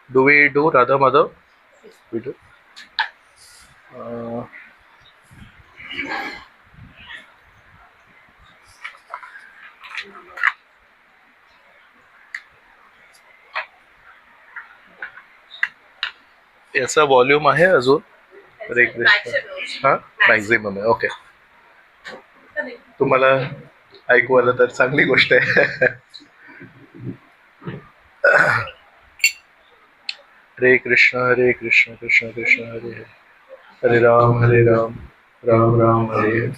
Do we do Radha Madhav? We do. Uh, याचा volume आहे अजून? हरे कृष्ण. हा, मॅक्झिमम आहे. ओके, तुम्हाला ऐकू आलं तर चांगली गोष्ट आहे. हरे कृष्ण कृष्ण कृष्ण हरे हरे, हरे राम राम राम हरे हरे.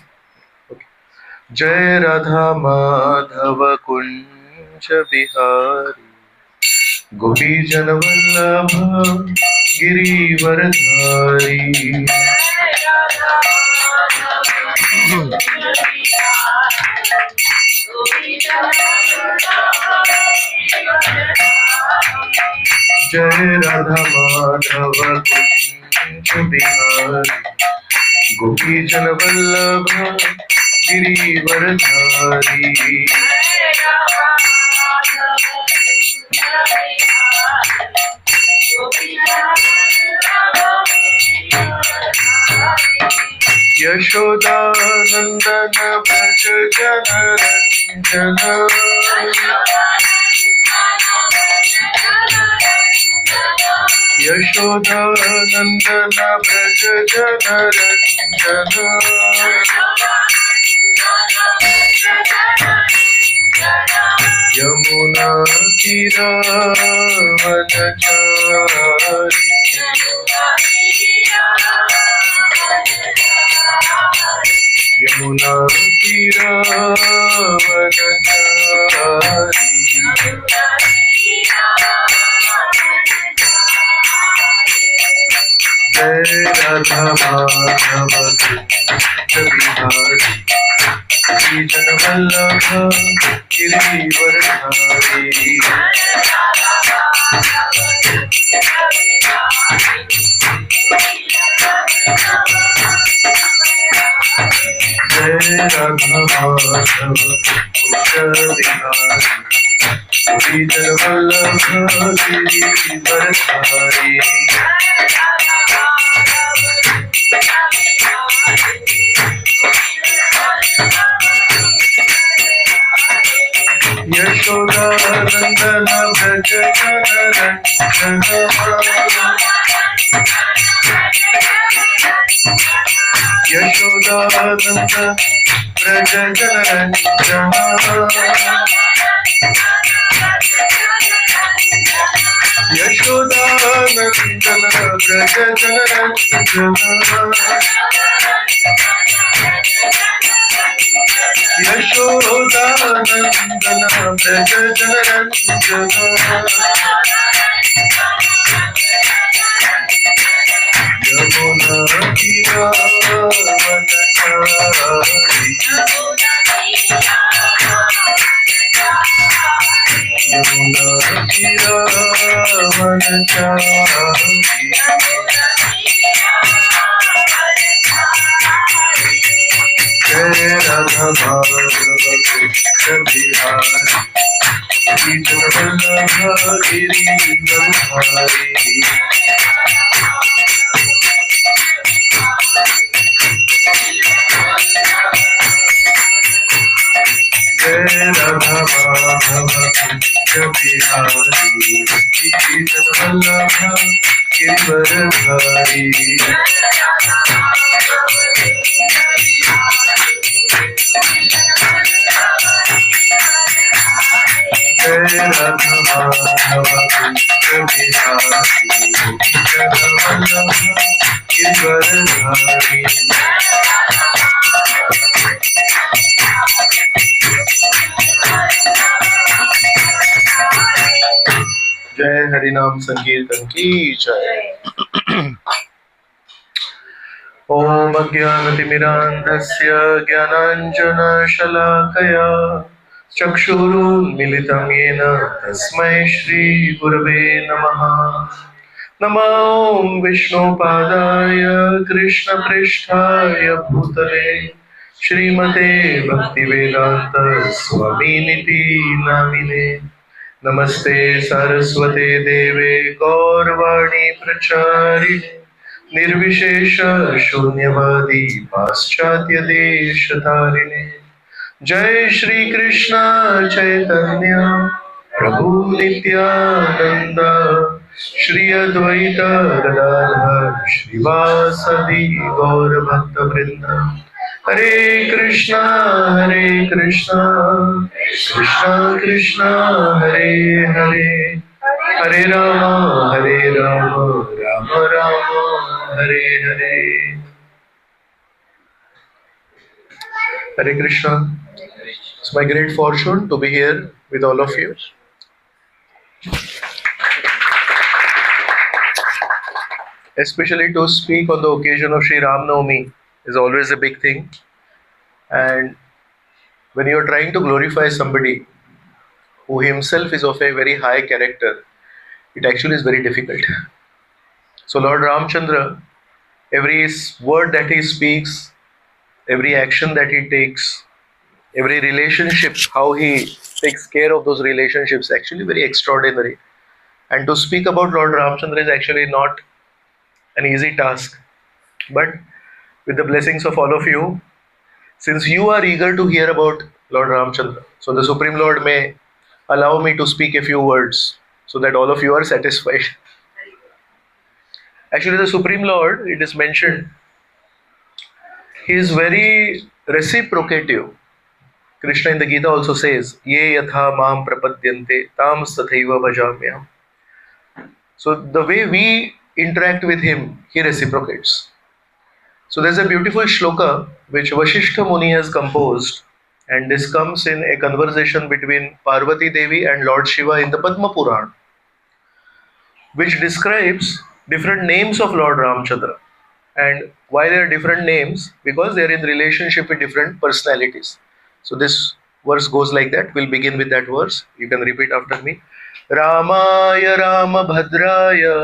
जय राधा माधव कुंज बिहारी, गोपी जन वल्लभ गिरिवरधारी. जय राधा माधव कुंज बिहारी, गोपी जन वल्लभ गिरिवरधारी. यशोदानंदन भज जन रंजन, यशोदानंदन भज जन रंजन. यमुना तीरावनचारी, यमुना तीरावनचारी. जय राधा माधव कुंज बिहारी, गोपी जन वल्लभ गिरिवरधारी. जय राधा माधव कुंज बिहारी, गोपी जन वल्लभ गिरिवरधारी. यशोदानंदन भज जन रंजन, यशोदानंद भज जन रंजन. यशोदानंदन भज जन रंजन, यशोदानंदन भज जन रंजन. यमुना तीरावनचारी, यमुना तीरावनचारी. जय राधा माधव कुंज बिहारी, गोपी जन वल्लभ गिरिवरधारी. जय राधा माधव कुंज बिहारी, गोपी जन वल्लभ गिरिवरधारी. जय राधा माधव कुंज बिहारी, गोपी जन वल्लभ गिरिवरधारी. जय हरिनाम संकीर्तन की जय. ओम अज्ञानतिमिरान्धस्य ज्ञानाञ्जनशलाकया चक्षुरुन्मिलितं येन तस्मै श्रीगुरवे नमः. नमो विष्णुपादाय कृष्णपृष्ठाय भूतले श्रीमते भक्तिवेदांत स्वामिनिति नामिने. नमस्ते सरस्वते देवे गौरवाणी प्रचारिणे निर्विशेष शून्यवादी पाश्चात्य देशतारिणे जय श्री कृष्ण चैतन्य प्रभु नित्यानंद श्री अद्वैत गदाधर श्रीवासदि गौर भक्त वृंद हरे Krishna Krishna Krishna Hare Hare Hare Ram Ram Ram Hare Hare Hare Krishna. It's my great fortune to be here with all of you. Especially to speak on the occasion of Sri Ram Navami is always a big thing. And when you are trying to glorify somebody who himself is of a very high character, it actually is very difficult. So Lord Ramchandra, every word that he speaks, every action that he takes, every relationship, how he takes care of those relationships, actually very extraordinary. And to speak about Lord Ramchandra is actually not an easy task. But with the blessings of all of you, since you are eager to hear about Lord Ramchandra, so the Supreme Lord may allow me to speak a few words so that all of you are satisfied. Actually, the Supreme Lord, it is mentioned, he is very reciprocative. Krishna in the Gita also says, Ye yatha mam prapadyante tam tathaiva bhajamyam. So the way we interact with him, he reciprocates. So there's a beautiful shloka which Vasishtha Muni has composed, and this comes in a conversation between Parvati Devi and Lord Shiva in the Padma Puran, which describes different names of Lord Ramchandra. And why they are different names? Because they are in relationship with different personalities. So this verse goes like that. We'll begin with that verse. You can repeat after me. Ramaya Rama Bhadraya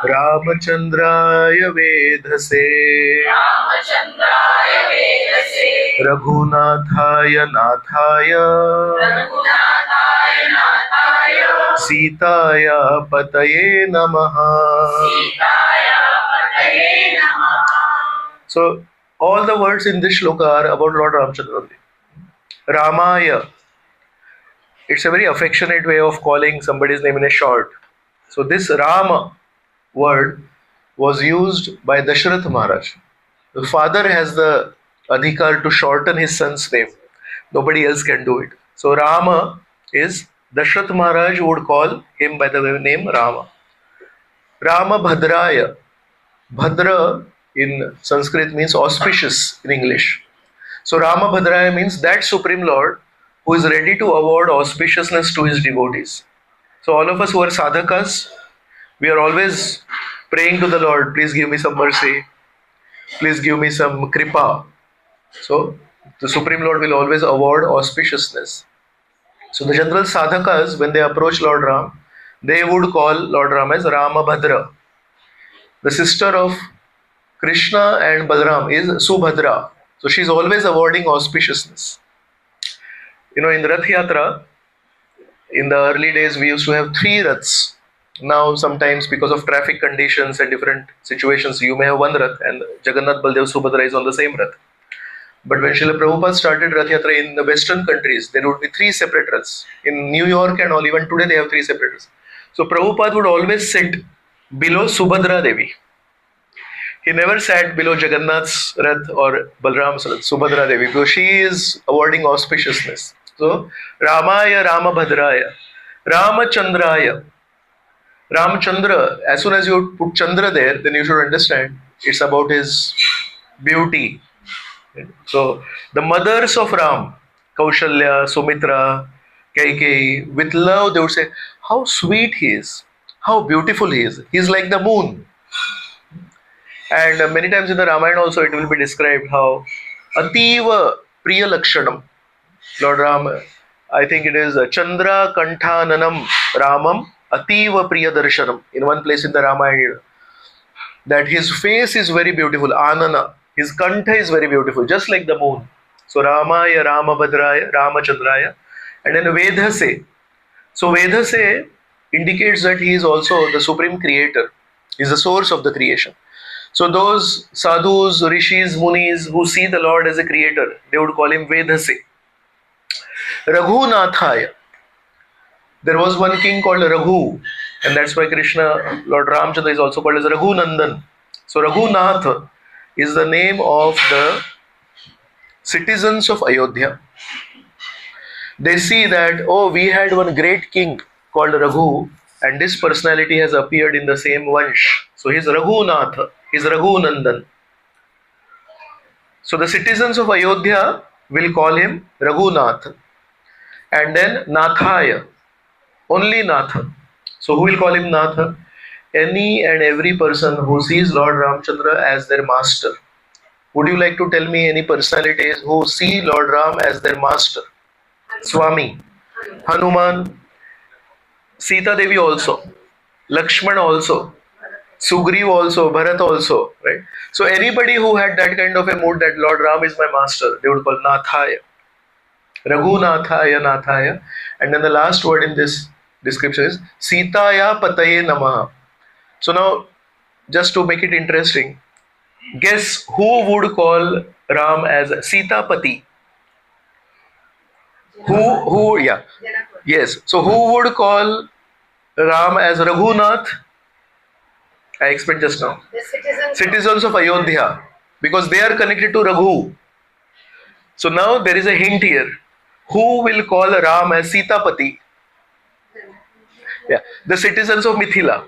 Ramachandraya Vedhase Raghunathaya Nathaya Sitaya Pataye Namaha. So all the words in this shloka are about Lord Ramchandra only. Ramaya, it's a very affectionate way of calling somebody's name in a short. So this Rama word was used by Dashrath Maharaj. The father has the adhikar to shorten his son's name. Nobody else can do it. So Rama is Dashrath Maharaj would call him by the name Rama. Rama Bhadraya. Bhadra in Sanskrit means auspicious in English. So Rama Bhadraya means that Supreme Lord who is ready to award auspiciousness to his devotees. So all of us who are sadhakas, we are always praying to the Lord, please give me some mercy, please give me some kripa. So the Supreme Lord will always award auspiciousness. So the general sadhakas, when they approach Lord Ram, they would call Lord Ram as Rama Bhadra. The sister of Krishna and Balaram is Subhadra. So she is always awarding auspiciousness. You know, in Rath Yatra, in the early days, we used to have 3 Raths. Now, sometimes because of traffic conditions and different situations, you may have 1 Rath, and Jagannath Baldev Subhadra is on the same Rath. But when Srila Prabhupada started Rath Yatra in the Western countries, there would be 3 separate Raths. In New York and all, even today, they have 3 separate Raths. So Prabhupada would always sit below Subhadra Devi. He never sat below Jagannath's Rath or Balram's Rath, Subhadra Devi, because she is awarding auspiciousness. So, Ramaya Rama Bhadraya, Ramachandraya. Ramchandra, as soon as you put Chandra there, then you should understand it's about his beauty. So, the mothers of Ram, Kaushalya, Sumitra, Kaikeyi, with love they would say, how sweet he is, how beautiful he is. He is like the moon. And many times in the Ramayana also it will be described how Ativa Priya Lakshanam, Lord Rama, I think it is Chandra Kanthananam Ramam Ativa Priya Darshanam, in one place in the Ramayana, that his face is very beautiful, Anana, his Kantha is very beautiful, just like the moon. So Ramaya, Ramabhadraya, Ramachandraya, and then Vedhase. So Vedhase indicates that he is also the supreme creator, is the source of the creation. So those sadhus, rishis, munis who see the Lord as a creator, they would call him Vedhase. Raghunathaya. There was one king called Raghu, and that's why Krishna, Lord Ramchandra, is also called as Raghunandan. So Raghunath is the name of the citizens of Ayodhya. They see that, oh, we had one great king called Raghu, and this personality has appeared in the same vansh. So he's Raghunath, he's Raghunandan. So the citizens of Ayodhya will call him Raghunath. And then Nathaya, only Natha. So who will call him Natha? Any and every person who sees Lord Ramchandra as their master. Would you like to tell me any personalities who see Lord Ram as their master? Swami, Hanuman, Sita Devi also, Lakshman also, Sugriva also, Bharat also, right? So anybody who had that kind of a mood that Lord Ram is my master, they would call Nathaya. Raghunathaya, Nathaya. And then the last word in this description is Sitaya Pataye Namaha. So now, just to make it interesting, guess who would call Ram as Sitapati? Yeah. Yes. So who would call Ram as Raghunath? I explained just now. Citizens of Ayodhya. Because they are connected to Raghu. So now there is a hint here. Who will call Ram as Sitapati? Yeah. The citizens of Mithila.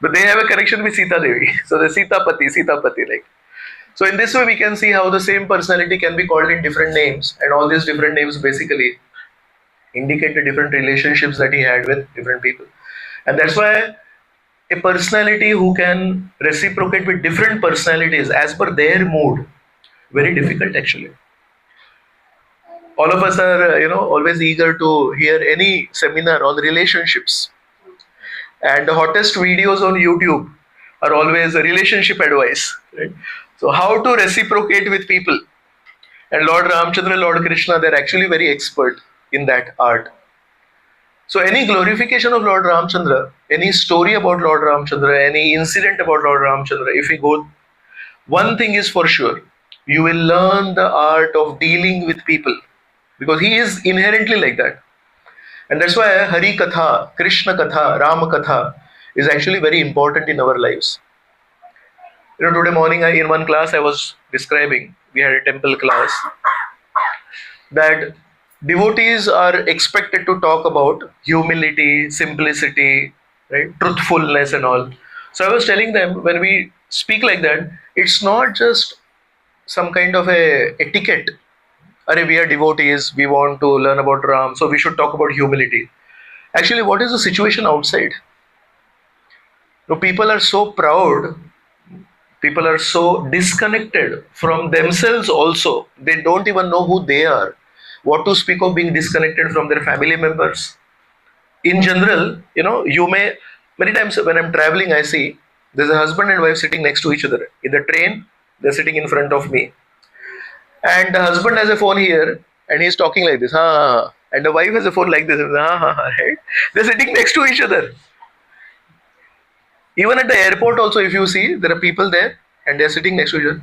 But they have a connection with Sita Devi. So the Sitapati like. So in this way we can see how the same personality can be called in different names, and all these different names basically indicate the different relationships that he had with different people. And that's why a personality who can reciprocate with different personalities as per their mood, very difficult actually. All of us are, always eager to hear any seminar on relationships. And the hottest videos on YouTube are always a relationship advice. Right? So how to reciprocate with people. And Lord Ramchandra, Lord Krishna, they're actually very expert in that art. So any glorification of Lord Ramchandra, any story about Lord Ramchandra, any incident about Lord Ramchandra, if we go, one thing is for sure, you will learn the art of dealing with people. Because he is inherently like that. And that's why Hari Katha, Krishna Katha, Rama Katha is actually very important in our lives. Today morning in one class I was describing, we had a temple class, that devotees are expected to talk about humility, simplicity, right, truthfulness and all. So I was telling them, when we speak like that, it's not just some kind of a etiquette. We are devotees, we want to learn about Ram, so we should talk about humility. Actually, what is the situation outside? People are so proud, people are so disconnected from themselves also. They don't even know who they are. What to speak of being disconnected from their family members? In general, you may, many times when I'm traveling, I see there's a husband and wife sitting next to each other. In the train, they're sitting in front of me. And the husband has a phone here and he's talking like this, and the wife has a phone like this, right? They're sitting next to each other. Even at the airport also, if you see, there are people there and they're sitting next to each other.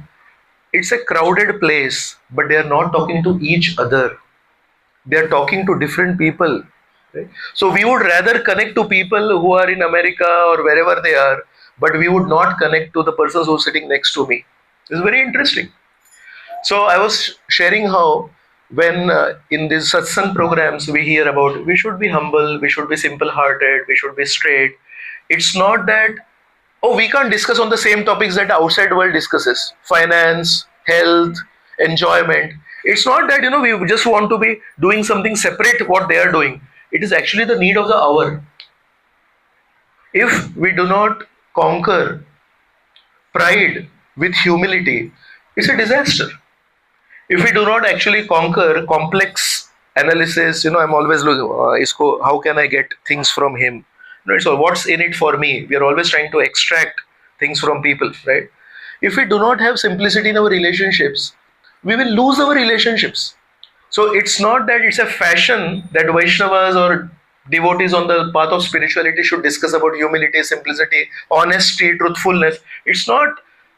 It's a crowded place, but they are not talking to each other. They are talking to different people. Right? So we would rather connect to people who are in America or wherever they are, but we would not connect to the persons who are sitting next to me. It's very interesting. So I was sharing how when in these satsang programs we hear about we should be humble, we should be simple-hearted, we should be straight. It's not that, we can't discuss on the same topics that the outside world discusses. Finance, health, enjoyment. It's not that, we just want to be doing something separate what they are doing. It is actually the need of the hour. If we do not conquer pride with humility, it's a disaster. If we do not actually conquer complex analysis, I'm always looking, how can I get things from him? So what's in it for me? We are always trying to extract things from people, right? If we do not have simplicity in our relationships, we will lose our relationships. So it's not that it's a fashion that Vaishnavas or devotees on the path of spirituality should discuss about humility, simplicity, honesty, truthfulness. It's not,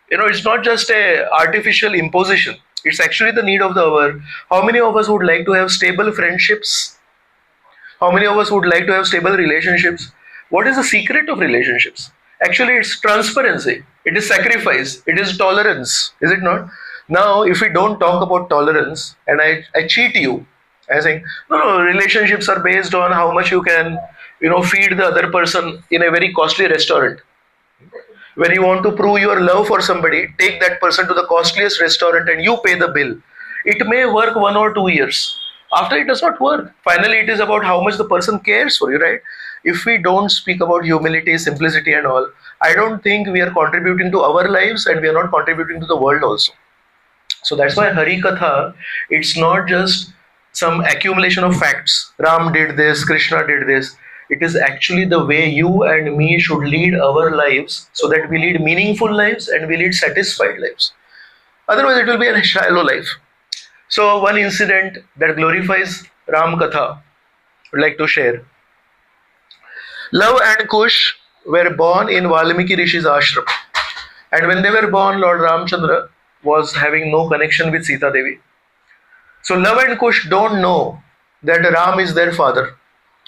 it's not just a artificial imposition. It's actually the need of the hour. How many of us would like to have stable friendships? How many of us would like to have stable relationships? What is the secret of relationships? Actually, it's transparency, it is sacrifice, it is tolerance, is it not? Now, if we don't talk about tolerance and I cheat you, I think, no, relationships are based on how much you can, feed the other person in a very costly restaurant. When you want to prove your love for somebody, take that person to the costliest restaurant and you pay the bill. It may work 1 or 2 years. After it does not work. Finally, it is about how much the person cares for you, right? If we don't speak about humility, simplicity, and all, I don't think we are contributing to our lives and we are not contributing to the world also. So that's why Hari Katha, it's not just some accumulation of facts. Ram did this, Krishna did this. It is actually the way you and me should lead our lives so that we lead meaningful lives and we lead satisfied lives. Otherwise, it will be a shallow life. So, one incident that glorifies Rama Katha, I would like to share. Love and Kush were born in Valmiki Rishi's ashram. And when they were born, Lord Ramchandra was having no connection with Sita Devi. So Love and Kush don't know that Ram is their father.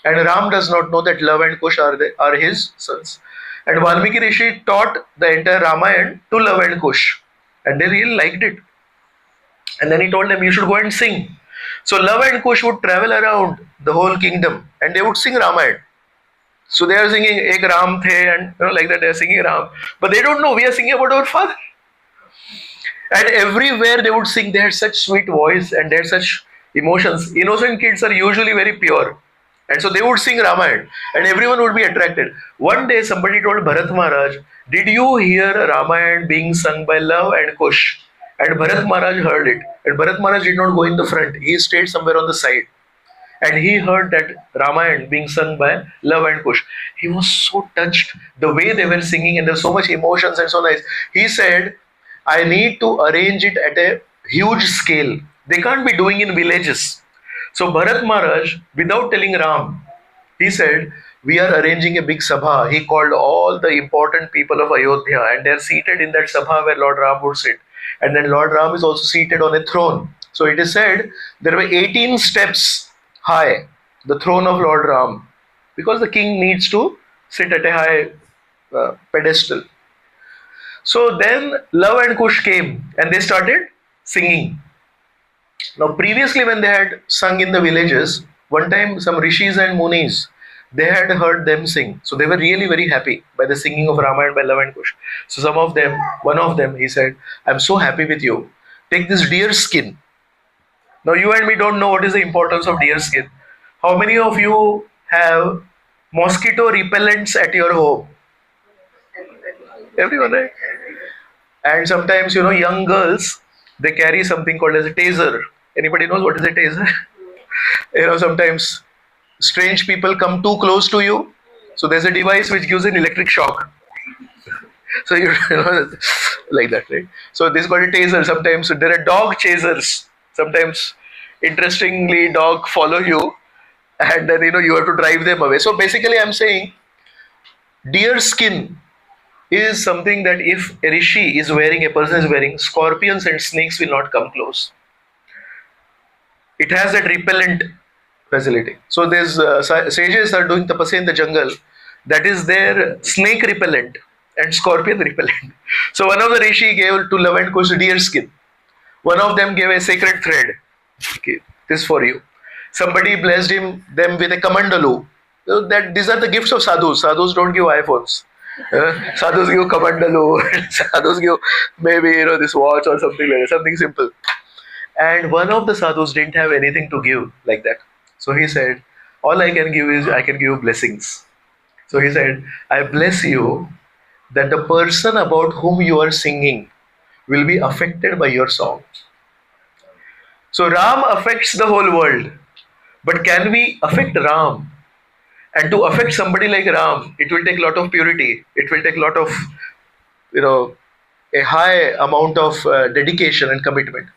And Ram does not know that Love and Kush are his sons. And Valmiki Rishi taught the entire Ramayana to Love and Kush. And they really liked it. And then he told them, you should go and sing. So Love and Kush would travel around the whole kingdom and they would sing Ramayana. So they are singing Ek Ram The and like that they are singing Ram. But they don't know we are singing about our father. And everywhere they would sing, they had such sweet voice and they had such emotions. Innocent kids are usually very pure. And so they would sing Ramayana and everyone would be attracted. One day somebody told Bharat Maharaj, did you hear Ramayana being sung by Love and Kush? And Bharat Maharaj heard it. And Bharat Maharaj did not go in the front. He stayed somewhere on the side. And he heard that Ramayana being sung by Love and Kush. He was so touched the way they were singing and there's so much emotions and so nice. He said, I need to arrange it at a huge scale. They can't be doing in villages. So Bharat Maharaj, without telling Ram, he said, we are arranging a big sabha. He called all the important people of Ayodhya and they are seated in that sabha where Lord Ram would sit. And then Lord Ram is also seated on a throne. So it is said there were 18 steps high, the throne of Lord Ram, because the king needs to sit at a high pedestal. So then Love and Kush came and they started singing. Now previously when they had sung in the villages, one time some rishis and munis, they had heard them sing. So they were really very happy by the singing of Ramayana by Love and Kush. So one of them, he said, I'm so happy with you. Take this deer skin. Now you and me don't know what is the importance of deer skin. How many of you have mosquito repellents at your home? Everyone, right? And sometimes, young girls, they carry something called as a taser. Anybody knows what is a taser? Sometimes strange people come too close to you. So there's a device which gives an electric shock. So like that, right? So this is called a taser. Sometimes there are dog chasers. Sometimes, interestingly, dog follow you and then, you have to drive them away. So basically I'm saying deer skin is something that if a rishi is wearing, a person is wearing, scorpions and snakes will not come close. It has that repellent facility. So there's sages are doing tapasya in the jungle. That is their snake repellent and scorpion repellent. So one of the rishi gave to Love and Kush deer skin. One of them gave a sacred thread. Okay, this for you. Somebody blessed them with a kamandalu. These are the gifts of sadhus. Sadhus don't give iPhones. Sadhus give kamandalu. Sadhus give maybe this watch or something like that, something simple. And one of the sadhus didn't have anything to give like that. So he said, all I can give is I can give blessings. So he said, I bless you that the person about whom you are singing will be affected by your song. So Ram affects the whole world. But can we affect Ram? And to affect somebody like Ram, it will take a lot of purity. It will take a lot of, a high amount of dedication and commitment.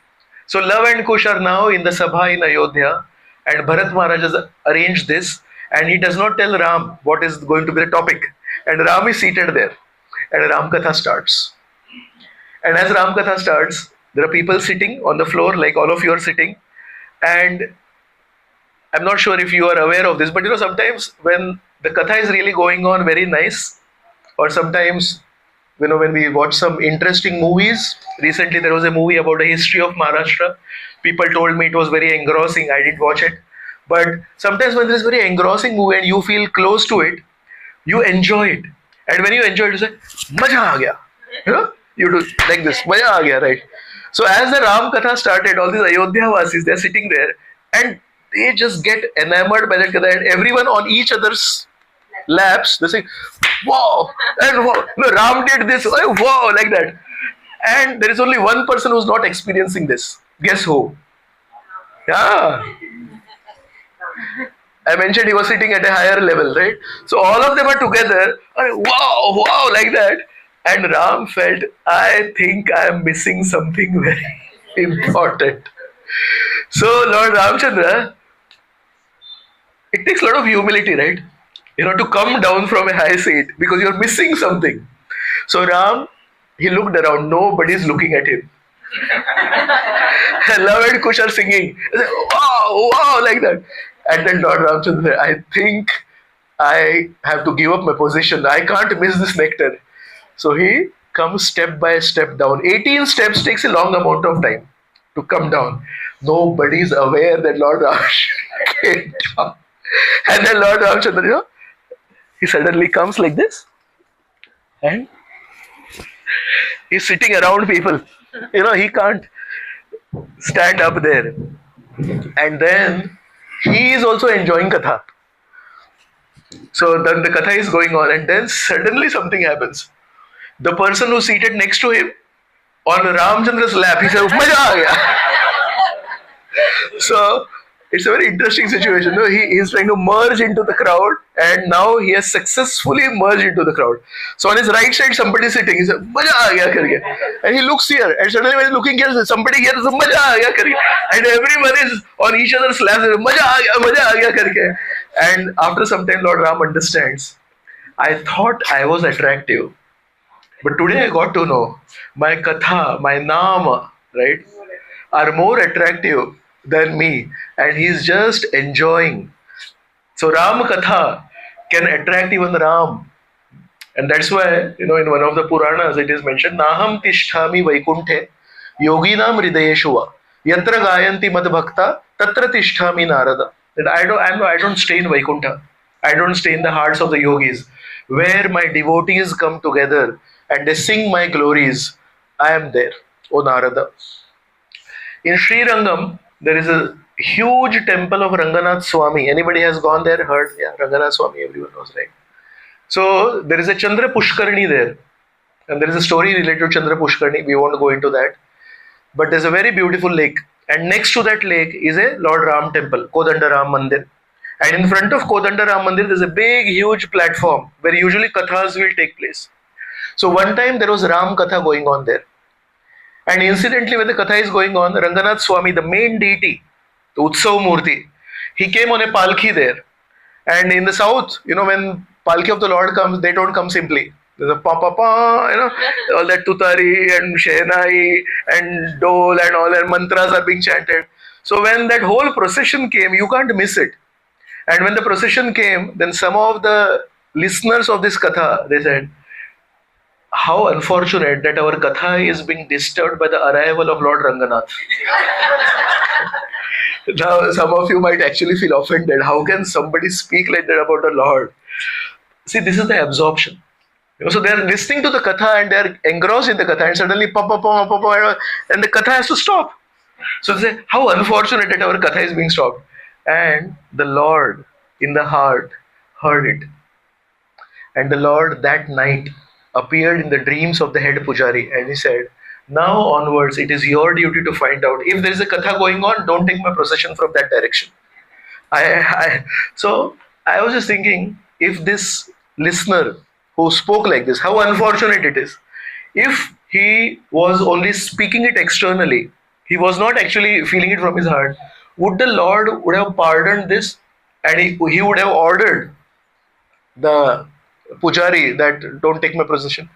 So Love and Kush are now in the Sabha in Ayodhya, and Bharat Maharaj has arranged this, and he does not tell Ram what is going to be the topic. And Ram is seated there, and Ram Katha starts. And as Ram Katha starts, there are people sitting on the floor, like all of you are sitting, and I'm not sure if you are aware of this, but sometimes when the katha is really going on very nice, or sometimes when we watch some interesting movies. Recently there was a movie about the history of Maharashtra. People told me it was very engrossing. I didn't watch it. But sometimes when there's very engrossing movie and you feel close to it, you enjoy it. And when you enjoy it, you say, Maja aa gaya. You do like this, Maja aa gaya, right? So as the Ram Katha started, all these Ayodhya Vasis, they're sitting there and they just get enamored by that Katha, and everyone on each other's laps, they say, wow, and wow, no, Ram did this, wow, like that. And there is only one person who's not experiencing this. Guess who? Yeah. I mentioned he was sitting at a higher level, right? So all of them are together, wow, wow, like that. And Ram felt, I think I am missing something very important. So Lord Ramchandra, it takes a lot of humility, right? To come down from a high seat because you're missing something. So Ram, he looked around, nobody's looking at him. Love and Kush are singing. Wow, wow, like that. And then Lord Ramchandra said, I think I have to give up my position. I can't miss this nectar. So he comes step by step down. 18 steps takes a long amount of time to come down. Nobody is aware that Lord Ramchandra came down. And then Lord Ramchandra, he suddenly comes like this. And he's sitting around people. He can't stand up there. And then he is also enjoying Katha. So then the Katha is going on, and then suddenly something happens. The person who's seated next to him on Ramchandra's lap, he says, Maja aa gaya. So it's a very interesting situation. He is trying to merge into the crowd, and now he has successfully merged into the crowd. So on his right side, somebody is sitting. He says, Maja aa gaya karke. And he looks here, and suddenly when he's looking here, somebody here says, Maja aa gaya karke. And everyone is on each other's laps, Maja aa gaya karke. And after some time, Lord Ram understands. I thought I was attractive, but today I got to know my katha, my nama, right, are more attractive than me, and he's just enjoying. So Rama Katha can attract even Ram, and that's why in one of the Puranas it is mentioned, Naham Tishtami Vaikunthe Yoginam Hridayeshuva Yatra Gayanti Mad Bhakta Tatra Tishtami Narada. That I don't stay in Vaikuntha. I don't stay in the hearts of the yogis, where my devotees come together and they sing my glories. I am there, O Narada. In Sri Rangam, there is a huge temple of Ranganath Swami. Anybody has gone there, heard? Yeah, Ranganath Swami, everyone knows, right? So there is a Chandra Pushkarni there. And there is a story related to Chandra Pushkarni. We won't go into that. But there's a very beautiful lake. And next to that lake is a Lord Ram temple, Kodanda Ram Mandir. And in front of Kodanda Ram Mandir, there's a big, huge platform where usually kathas will take place. So one time there was Ram Katha going on there. And incidentally, when the Katha is going on, Ranganath Swami, the main deity, the Utsav Murti, he came on a palki there. And in the south, when palki of the Lord comes, they don't come simply. There's a pa, all that tutari and shehnai and dole and all that mantras are being chanted. So when that whole procession came, you can't miss it. And when the procession came, then some of the listeners of this Katha, they said, how unfortunate that our Katha is being disturbed by the arrival of Lord Ranganath. Now, some of you might actually feel offended. How can somebody speak like that about the Lord? See, this is the absorption. So they are listening to the Katha and they are engrossed in the Katha, and suddenly and the Katha has to stop. So they say, how unfortunate that our Katha is being stopped. And the Lord in the heart heard it. And the Lord that night appeared in the dreams of the head pujari, and he said, now onwards it is your duty to find out if there is a Katha going on, don't take my procession from that direction. So I was just thinking, if this listener who spoke like this, how unfortunate it is. If he was only speaking it externally, He was not actually feeling it from his heart. Would the Lord would have pardoned this, and he would have ordered the pujari that don't take my procession?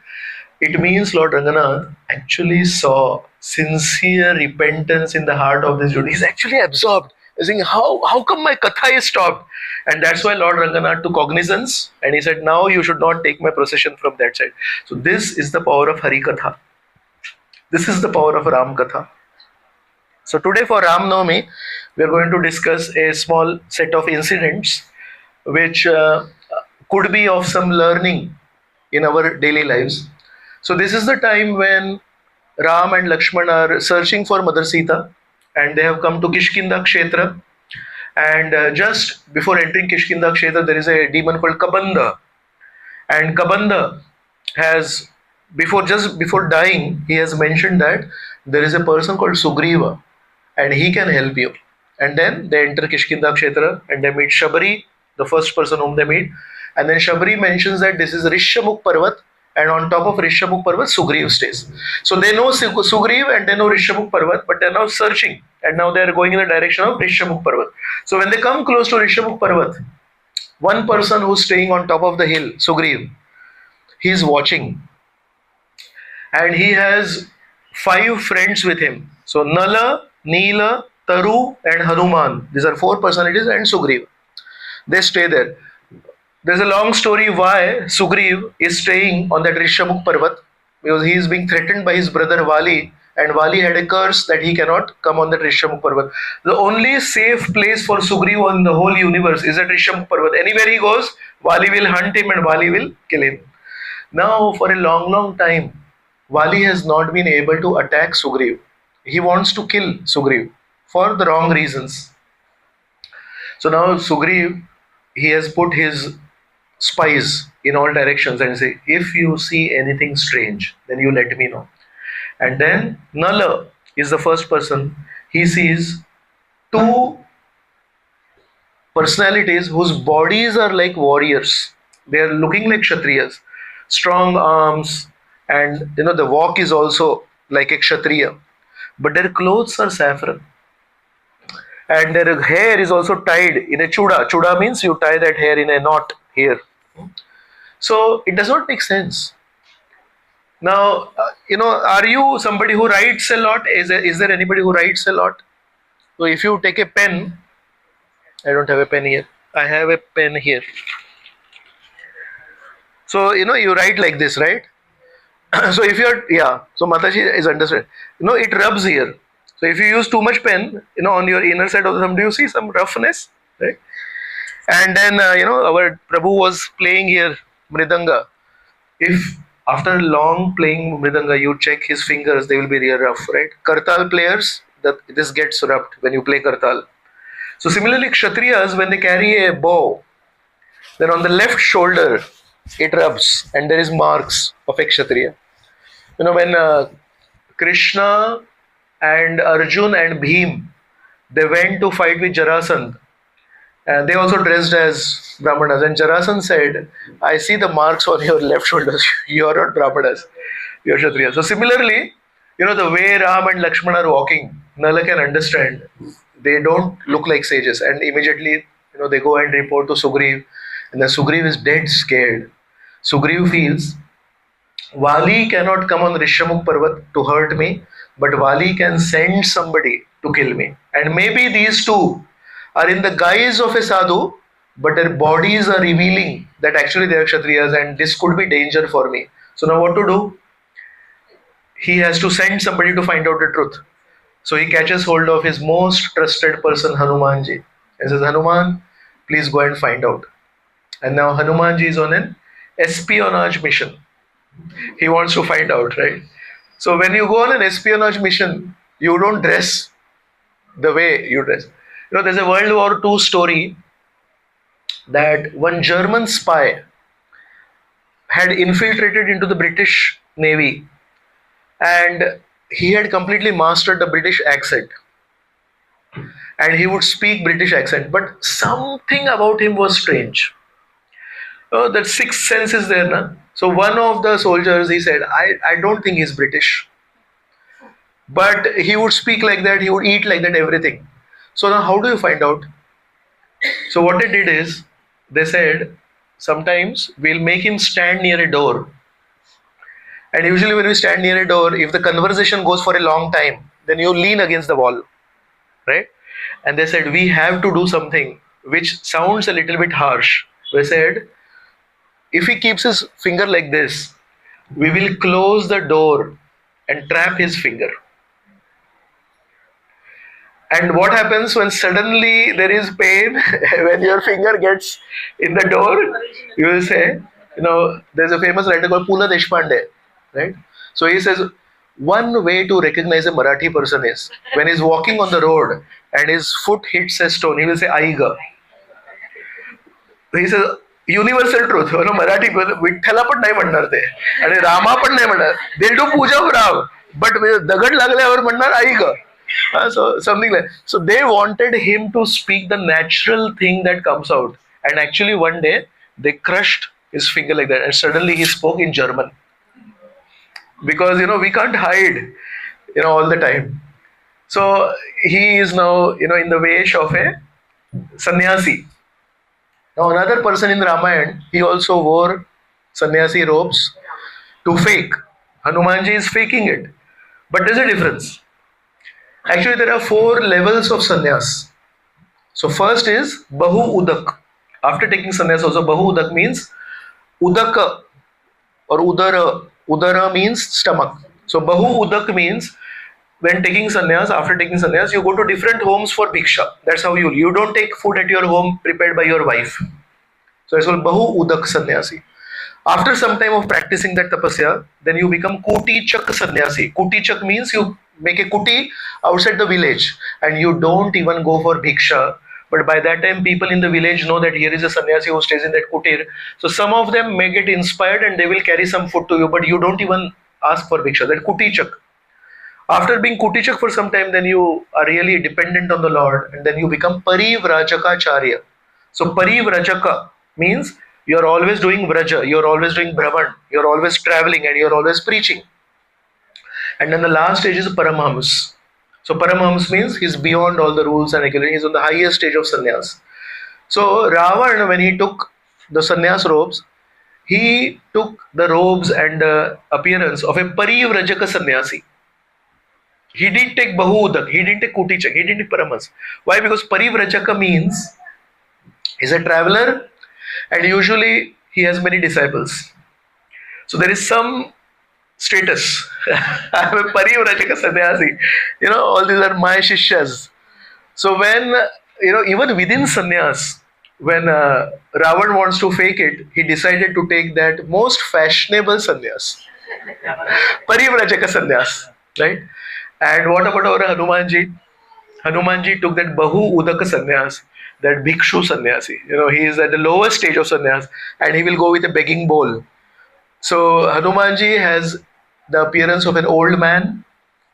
It means Lord Ranganath actually saw sincere repentance in the heart of this dude. He's actually absorbed. He's saying, how come my katha is stopped? And that's why Lord Ranganath took cognizance and he said, now you should not take my procession from that side. So this is the power of Hari Katha. This is the power of Ram Katha. So today for Ram Navami, we are going to discuss a small set of incidents which could be of some learning in our daily lives. So this is the time when Ram and Lakshman are searching for Mother Sita, and they have come to Kishkinda Kshetra. And just before entering Kishkinda Kshetra, there is a demon called Kabanda. And Kabanda has, just before dying, he has mentioned that there is a person called Sugriva, and he can help you. And then they enter Kishkinda Kshetra and they meet Shabari, the first person whom they meet. And then Shabari mentions that this is Rishyamukh Parvat, and on top of Rishyamukh Parvat, Sugriv stays. So they know Sugriv and they know Rishyamukh Parvat, but they are now searching, and now they are going in the direction of Rishyamukh Parvat. So when they come close to Rishyamukh Parvat, one person who's staying on top of the hill, Sugriv, he is watching, and he has 5 friends with him. So Nala, Neela, Taru, and Hanuman. These are 4 personalities, and Sugriv. They stay there. There's a long story why Sugriv is staying on that Rishyamukh Parvat, because he is being threatened by his brother Vali, and Vali had a curse that he cannot come on that Rishyamukh Parvat. The only safe place for Sugriv in the whole universe is at Rishyamukh Parvat. Anywhere he goes, Vali will hunt him and Vali will kill him. Now, for a long time, Vali has not been able to attack Sugriv. He wants to kill Sugriv for the wrong reasons. So now Sugriv, he has put his spies in all directions and say, if you see anything strange, then you let me know. And then Nala is the first person. He sees 2 personalities whose bodies are like warriors. They are looking like Kshatriyas, strong arms, and the walk is also like a Kshatriya, but their clothes are saffron, and their hair is also tied in a chuda. Chuda means you tie that hair in a knot here. So it does not make sense. Now, are you somebody who writes a lot? Is there anybody who writes a lot? So if you take a pen, I don't have a pen here. I have a pen here. So, you write like this, right? So if you're, so Mataji is understood. It rubs here. So if you use too much pen, on your inner side of the thumb, do you see some roughness, right? And then, our Prabhu was playing here, Mridanga. If after long playing Mridanga, you check his fingers, they will be real rough, right? Kartal players, this gets rubbed when you play Kartal. So similarly, Kshatriyas, when they carry a bow, then on the left shoulder, it rubs and there is marks of a Kshatriya. When Krishna and Arjun and Bhim, they went to fight with Jarasandh, and they also dressed as Brahmanas, and Jarasandh said, I see the marks on your left shoulder. You are not Brahmanas, you are Kshatriya. So similarly, the way Ram and Lakshmana are walking, Nala can understand. They don't look like sages, and immediately, they go and report to Sugriv, and then Sugriv is dead scared. Sugriv feels, Vali cannot come on Rishyamukh Parvat to hurt me, but Vali can send somebody to kill me. And maybe these 2 are in the guise of a sadhu, but their bodies are revealing that actually they are Kshatriyas, and this could be danger for me. So now what to do? He has to send somebody to find out the truth. So he catches hold of his most trusted person, Hanumanji, and says, Hanuman, please go and find out. And now Hanumanji is on an espionage mission. He wants to find out, right? So when you go on an espionage mission, you don't dress the way you dress. There's a World War II story that one German spy had infiltrated into the British Navy, and he had completely mastered the British accent, and he would speak British accent, but something about him was strange. That sixth sense is there, na? So one of the soldiers, he said, I don't think he's British. But he would speak like that, he would eat like that, everything. So now how do you find out? So what they did is, they said, sometimes we'll make him stand near a door. And usually when we stand near a door, if the conversation goes for a long time, then you lean against the wall, right? And they said, we have to do something which sounds a little bit harsh. They said, if he keeps his finger like this, we will close the door and trap his finger. And what happens when suddenly there is pain, when your finger gets in the door, you will say, there's a famous writer called Pula Deshpande, right? So he says, one way to recognize a Marathi person is when he's walking on the road and his foot hits a stone, he will say, Aiga. He says, universal truth Marathi विठ्ठला पण नाही म्हणणार ते आणि रामा पण नाही म्हणणार they do puja of Ram but दगड लागल्यावर म्हणणार आई ग so something like so they wanted him to speak the natural thing that comes out and actually one day they crushed his finger like that and suddenly he spoke in German because we can't hide all the time. So he is now in the vesh of a sannyasi. Now another person in Ramayana, he also wore sannyasi robes to fake. Hanumanji is faking it. But there's a difference. Actually, there are 4 levels of sannyas. So first is Bahu Udak. After taking sannyas also, Bahu Udak means Udaka or Udara. Udara means stomach. So Bahu Udak means when taking sannyas, after taking sannyas, you go to different homes for bhiksha. That's how you don't take food at your home prepared by your wife. So it's called Bahu Udak Sannyasi. After some time of practicing that tapasya, then you become Kuti Chak Sannyasi. Kuti Chak means you make a kuti outside the village and you don't even go for bhiksha. But by that time, people in the village know that here is a sannyasi who stays in that kutir. So some of them may get inspired and they will carry some food to you, but you don't even ask for bhiksha. That Kuti Chak. After being Kutichak for some time, then you are really dependent on the Lord and then you become Parivrajaka. So Parivrajaka means you are always doing Vraja, you are always doing Brahman, you are always traveling and you are always preaching. And then the last stage is Paramahams. So Paramahams means he's beyond all the rules and regulations, he's on the highest stage of sannyas. So Ravana, when he took the sannyas robes, he took the robes and the appearance of a Parivrajaka sannyasi. He didn't take Bahudak, he didn't take Kutichak, he didn't take Paramas. Why? Because Parivrajaka means he's a traveler and usually he has many disciples. So there is some status. I'm a Parivrajaka sannyasi. All these are my shishyas. So when, even within sannyas, when Ravan wants to fake it, he decided to take that most fashionable sannyas. Parivrajaka sannyas, right? And what about our Hanumanji? Hanumanji took that Bahu Udaka sannyas, that Bhikshu sannyasi. He is at the lowest stage of sannyas and he will go with a begging bowl. So Hanumanji has the appearance of an old man.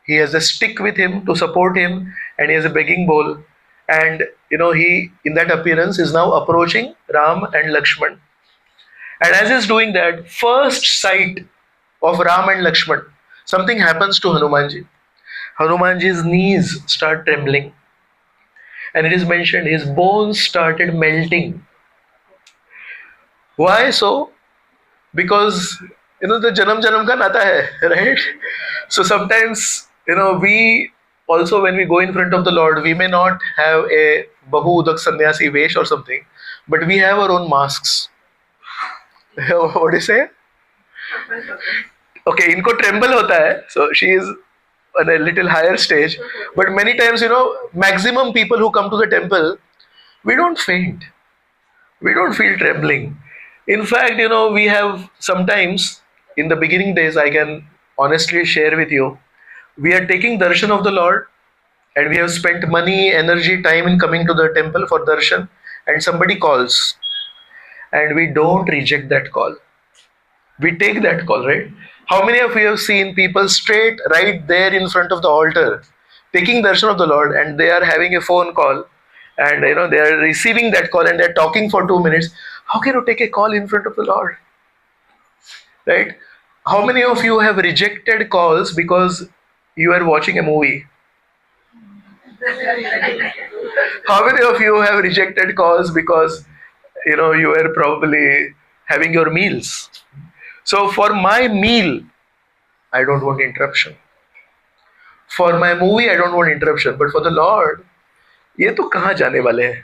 He has a stick with him to support him and he has a begging bowl. And he, in that appearance, is now approaching Ram and Lakshman. And as he's doing that, first sight of Ram and Lakshman, something happens to Hanumanji. Hanumanji's knees start trembling. And it is mentioned his bones started melting. Why so? Because, the janam ka nata hai, right? So sometimes, we also when we go in front of the Lord, we may not have a Bahu Udak Sannyasi vesh or something, but we have our own masks. What do you say? Okay, inko tremble hota hai. So she is on a little higher stage, but many times maximum people who come to the temple, we don't faint, we don't feel trembling. In fact, we have sometimes in the beginning days, I can honestly share with you, we are taking darshan of the Lord and we have spent money, energy, time in coming to the temple for darshan, and somebody calls and we don't reject that call, we take that call, right? How many of you have seen people straight right there in front of the altar taking darshan of the Lord and they are having a phone call and they are receiving that call and they are talking for 2 minutes? How can you take a call in front of the Lord? Right? How many of you have rejected calls because You are watching a movie. How many of you have rejected calls because you were probably having your meals? So for my meal, I don't want interruption. For my movie, I don't want interruption. But for the Lord, ये तो कहाँ जाने वाले हैं?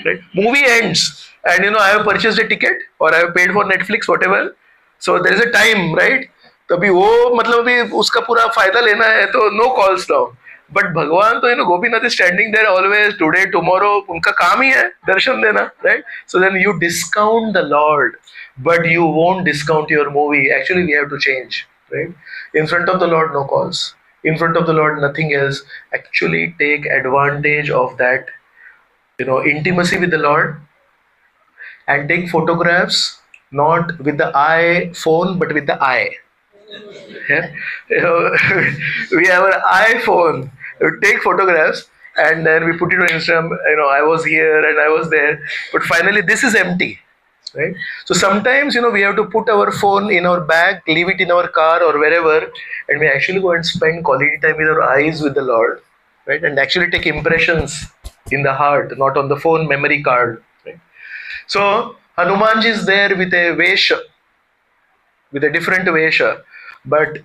Right? Movie ends, and I have purchased a ticket or I have paid for Netflix, whatever. So there is a time, right? तभी वो मतलब अभी उसका पूरा फायदा लेना है तो no calls now. बट भगवान तो Gopinath is standing there always today tomorrow उनका काम ही है दर्शन देना right so then you discount the lord but you won't discount your movie actually we have to change right in front of the lord no calls in front of the Lord nothing else. Actually take advantage of that intimacy with the Lord and take photographs not with the iPhone but with the eye. Yeah? We have an iPhone. We take photographs and then we put it on Instagram. I was here and I was there, but finally this is empty, right? So sometimes we have to put our phone in our bag, leave it in our car or wherever, and we actually go and spend quality time with our eyes with the Lord, right? And actually take impressions in the heart, not on the phone memory card, right? So Hanumanji is there with a vesha, with a different vesha, but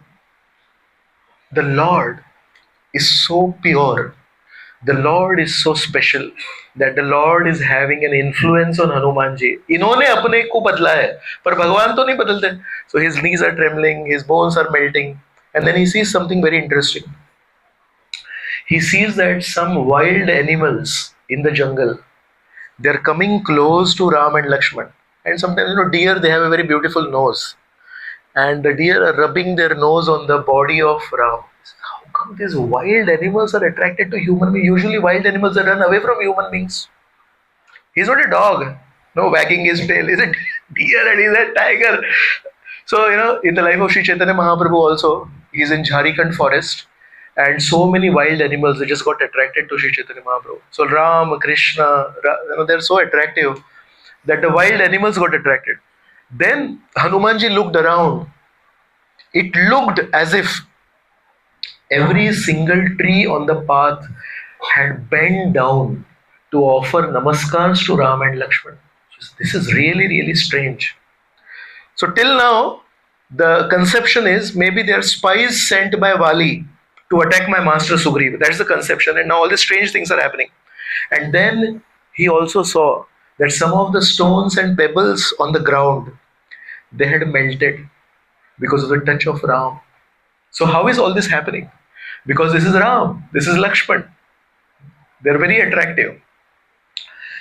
the Lord is so pure, the Lord is so special that the Lord is having an influence on Hanuman ji. इन्होंने अपने को बदला है पर भगवान तो नहीं बदलते. So his knees are trembling, his bones are melting, and then he sees something very interesting. He sees that some wild animals in the jungle, they are coming close to Ram and Lakshman, and sometimes deer, they have a very beautiful nose, and the deer are rubbing their nose on the body of Ram. How come these wild animals are attracted to human beings? Usually wild animals that run away from human beings. He's not a dog, wagging his tail. He's a deer and he's a tiger. So, in the life of Sri Chaitanya Mahaprabhu also, he's in Jharkhand forest, and so many wild animals, they just got attracted to Sri Chaitanya Mahaprabhu. So Ram, Krishna, they're so attractive that the wild animals got attracted. Then Hanumanji looked around. It looked as if every single tree on the path had bent down to offer namaskars to Ram and Lakshman. This is really, really strange. So till now, the conception is maybe they are spies sent by Vali to attack my master Sugriva. That's the conception. And now all these strange things are happening. And then he also saw that some of the stones and pebbles on the ground, they had melted because of the touch of Ram. So how is all this happening? Because this is Ram, this is Lakshman. They're very attractive.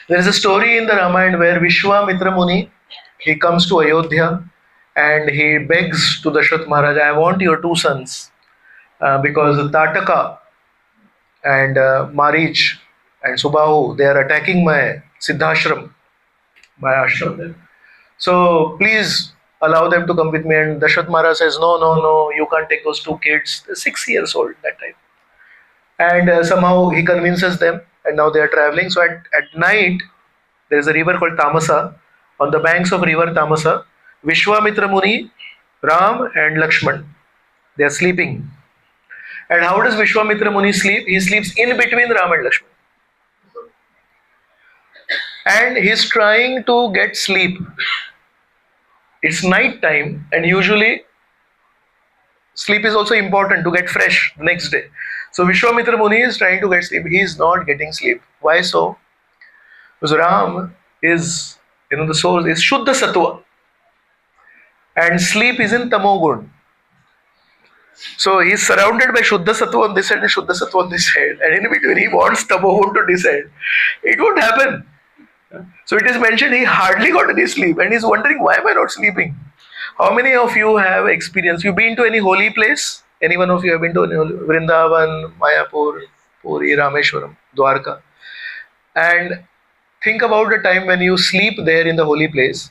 There is a story in the Ramayana where Vishwamitra Muni, he comes to Ayodhya and he begs to Dashrath Maharaj, I want your two sons because Tataka and Marich and Subahu, they are attacking my Siddhashram, my ashram there. So please allow them to come with me. And Dashrath Maharaj says, no, you can't take those two kids. They're 6 years old that time. And somehow he convinces them, and now they are traveling. So at night, there is a river called Tamasa. On the banks of river Tamasa, Vishwamitra Muni, Ram and Lakshman, they are sleeping. And how does Vishwamitra Muni sleep? He sleeps in between Ram and Lakshman. And he's trying to get sleep. It's night time, and usually sleep is also important to get fresh next day. So Vishwamitra Muni is trying to get sleep. He is not getting sleep. Why so? Because Ram is, the soul is Shuddha Sattva, and sleep is in Tamogun. So he is surrounded by Shuddha Sattva on this side and Shuddha Sattva on this side, and in between he wants Tamogun to descend. It won't happen. So it is mentioned he hardly got any sleep, and he's wondering, why am I not sleeping? How many of you have experienced? You been to any holy place? Any one of you have been to any holy, Vrindavan, Mayapur, Puri, Rameshwaram, Dwarka? And think about the time when you sleep there in the holy place.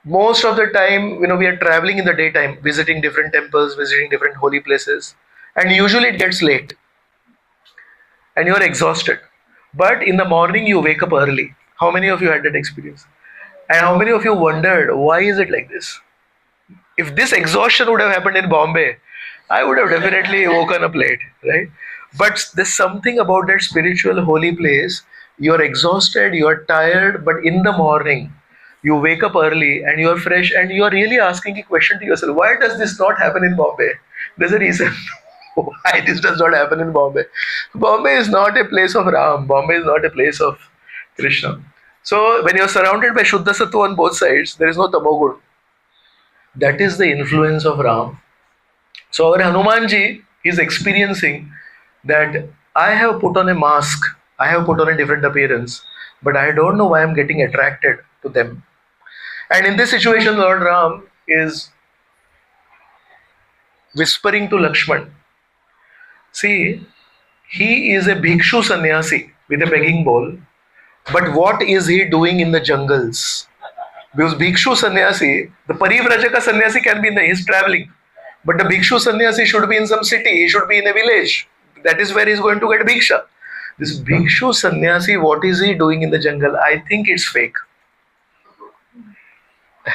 Most of the time, we are traveling in the daytime, visiting different temples, visiting different holy places, and usually it gets late, and you are exhausted. But in the morning you wake up early. How many of you had that experience? And how many of you wondered, why is it like this? If this exhaustion would have happened in Bombay, I would have definitely woken up late, right? But there's something about that spiritual holy place. You're exhausted, you're tired, but in the morning, you wake up early and you're fresh and you're really asking a question to yourself: why does this not happen in Bombay? There's a reason why this does not happen in Bombay. Bombay is not a place of Ram, Bombay is not a place of Krishna. So when you're surrounded by Shuddha Sattva on both sides, there is no Tamogun. That is the influence of Ram. So our Hanumanji is experiencing that I have put on a mask, I have put on a different appearance, but I don't know why I'm getting attracted to them. And in this situation, Lord Ram is whispering to Lakshman. See, he is a bhikshu sannyasi with a begging bowl, but what is he doing in the jungles? Because bhikshu sannyasi, the parivrajaka sannyasi can be in the, he's traveling. But the bhikshu sannyasi should be in some city, he should be in a village. That is where he's going to get bhiksha. This bhikshu sannyasi, what is he doing in the jungle? I think it's fake.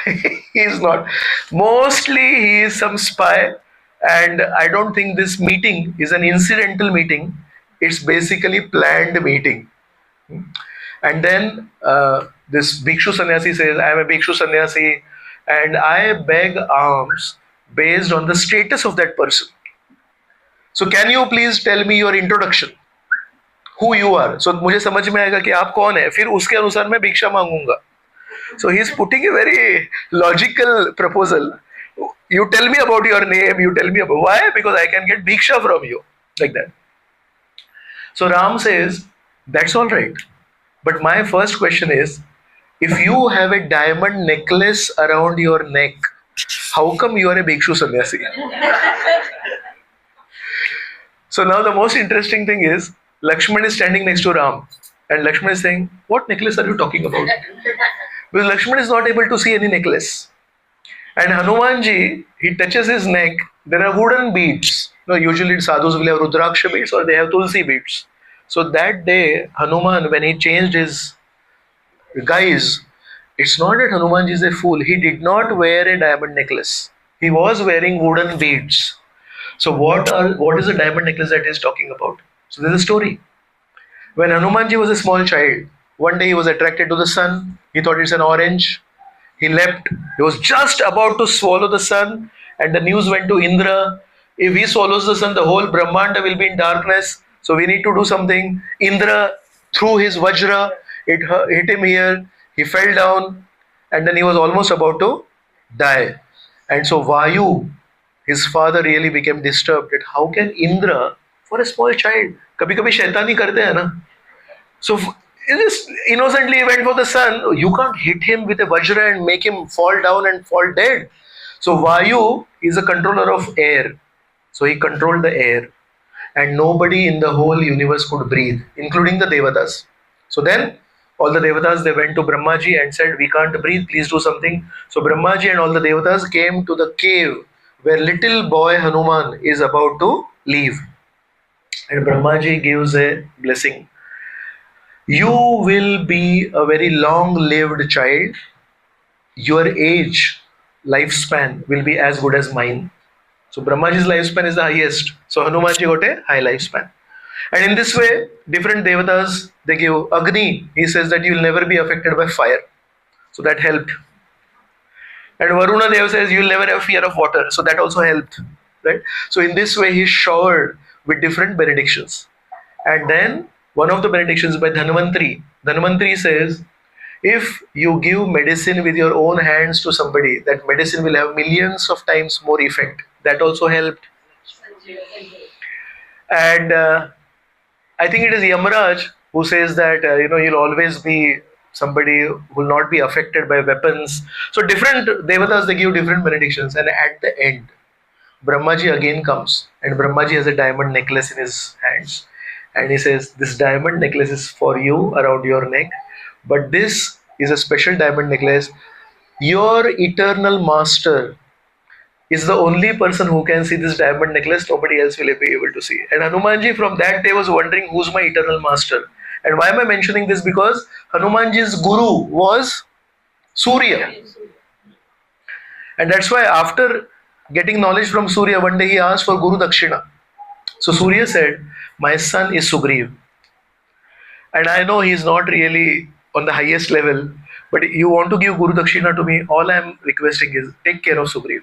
He is not. Mostly he is some spy, and I don't think this meeting is an incidental meeting. It's basically planned meeting. And then this bhikshu sannyasi says, I am a bhikshu sannyasi and I beg alms based on the status of that person. So can you please tell me your introduction? Who you are? So मुझे समझ में आएगा कि आप कौन है, फिर उसके अनुसार मैं भिक्षा मांगूंगा. So he's putting a very logical proposal. You tell me about your name, you tell me about why? Because I can get bhiksha from you. Like that. So Ram says, that's all right. But my first question is, if you have a diamond necklace around your neck, how come you are a bhikshu sannyasi? So now the most interesting thing is, Lakshman is standing next to Ram. And Lakshman is saying, what necklace are you talking about? Because Lakshman is not able to see any necklace. And Hanumanji, he touches his neck, there are wooden beads. Usually sadhus will have Rudraksha beads or they have Tulsi beads. So that day, Hanuman, when he changed his guise, it's not that Hanumanji is a fool. He did not wear a diamond necklace. He was wearing wooden beads. So what is the diamond necklace that he is talking about? So there's a story. When Hanumanji was a small child, one day he was attracted to the sun. He thought it's an orange. He leapt. He was just about to swallow the sun, and the news went to Indra. If he swallows the sun, the whole Brahmanda will be in darkness. So we need to do something. Indra threw his vajra. It hit him here. He fell down, and then he was almost about to die. And so Vayu, his father, really became disturbed that how can Indra, for a small child, kabhi-kabhi shaitani karte hai na? So he just innocently went for the sun. You can't hit him with a vajra and make him fall down and fall dead. So Vayu is a controller of air. So he controlled the air. And nobody in the whole universe could breathe, including the Devatas. So then all the Devatas, they went to Brahmaji and said, we can't breathe, please do something. So Brahmaji and all the Devatas came to the cave where little boy Hanuman is about to leave. And Brahmaji gives a blessing. You will be a very long-lived child. Your age, lifespan will be as good as mine. So Brahmaji's lifespan is the highest. So Hanumanji got a high lifespan. And in this way, different Devatas, they give Agni. He says that you will never be affected by fire. So that helped. And Varuna Deva says you will never have fear of water. So that also helped. Right? So in this way, he showered with different benedictions. And then one of the benedictions by Dhanvantri. Dhanvantri says, if you give medicine with your own hands to somebody, that medicine will have millions of times more effect. That also helped. And I think it is Yamraj who says that, you'll always be somebody who will not be affected by weapons. So different Devatas, they give different benedictions. And at the end, Brahmaji again comes. And Brahmaji has a diamond necklace in his hands. And he says, this diamond necklace is for you around your neck. But this is a special diamond necklace. Your eternal master is the only person who can see this diamond necklace. Nobody else will be able to see. And Hanumanji from that day was wondering, who's my eternal master? And why am I mentioning this? Because Hanumanji's guru was Surya. And that's why after Getting knowledge from Surya, one day he asked for Guru Dakshina. So Surya said, my son is Sugriva. And I know he's not really on the highest level, but you want to give Guru Dakshina to me, all I'm requesting is take care of Sugriva.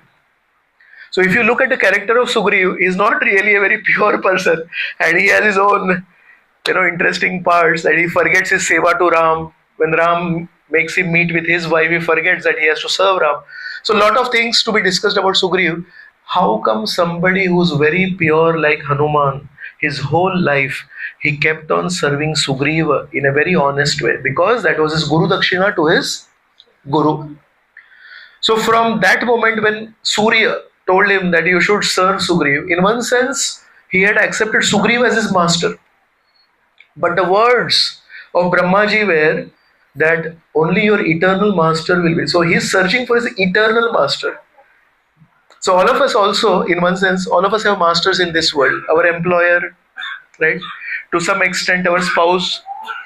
So if you look at the character of Sugriva, he's not really a very pure person, and he has his own, interesting parts. That he forgets his seva to Ram. When Ram makes him meet with his wife, he forgets that he has to serve Ram. So a lot of things to be discussed about Sugriva. How come somebody who's very pure like Hanuman, his whole life, he kept on serving Sugriva in a very honest way? Because that was his Guru Dakshina to his Guru. So from that moment when Surya told him that you should serve Sugriva, in one sense, he had accepted Sugriva as his master. But the words of Brahmaji were that only your eternal master will be. So he's searching for his eternal master. So all of us also, in one sense, all of us have masters in this world. Our employer, right? To some extent, our spouse,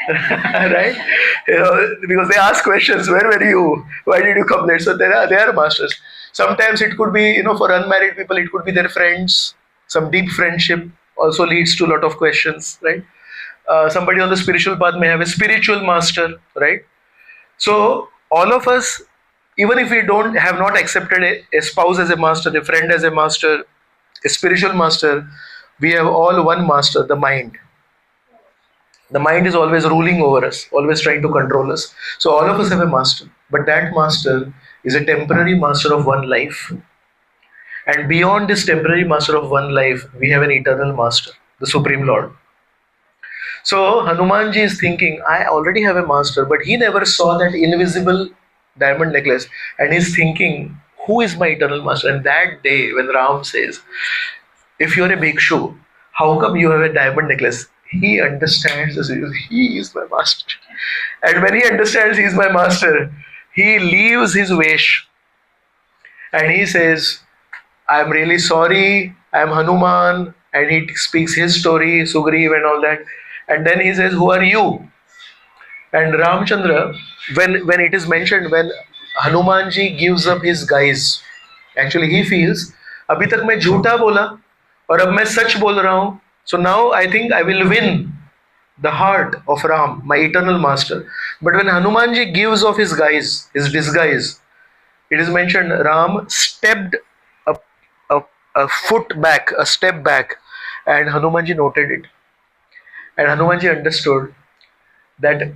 right? Because they ask questions, where were you? Why did you come late? So they are masters. Sometimes it could be, for unmarried people, it could be their friends. Some deep friendship also leads to a lot of questions, right? Somebody on the spiritual path may have a spiritual master, right? So all of us, even if we have not accepted a spouse as a master, a friend as a master, a spiritual master, we have all one master, the mind. The mind is always ruling over us, always trying to control us. So all of us have a master, but that master is a temporary master of one life. And beyond this temporary master of one life, we have an eternal master, the Supreme Lord. So Hanumanji is thinking, I already have a master, but he never saw that invisible diamond necklace. And he's thinking, who is my eternal master? And that day when Ram says, if you're a bhikshu, how come you have a diamond necklace? He understands this. He is my master. And when he understands he is my master, he leaves his vesh. And he says, I'm really sorry, I'm Hanuman. And he speaks his story, Sugriva and all that. And then he says, who are you? And Ramchandra, when it is mentioned, when Hanumanji gives up his guise, actually he feels, अभी तक मैं झूठा बोला और अब मैं सच बोल रहा हूँ. So now I think I will win the heart of Ram, my eternal master. But when Hanumanji gives off his guise, his disguise, it is mentioned Ram stepped a foot back, a step back, and Hanumanji noted it. And Hanumanji understood that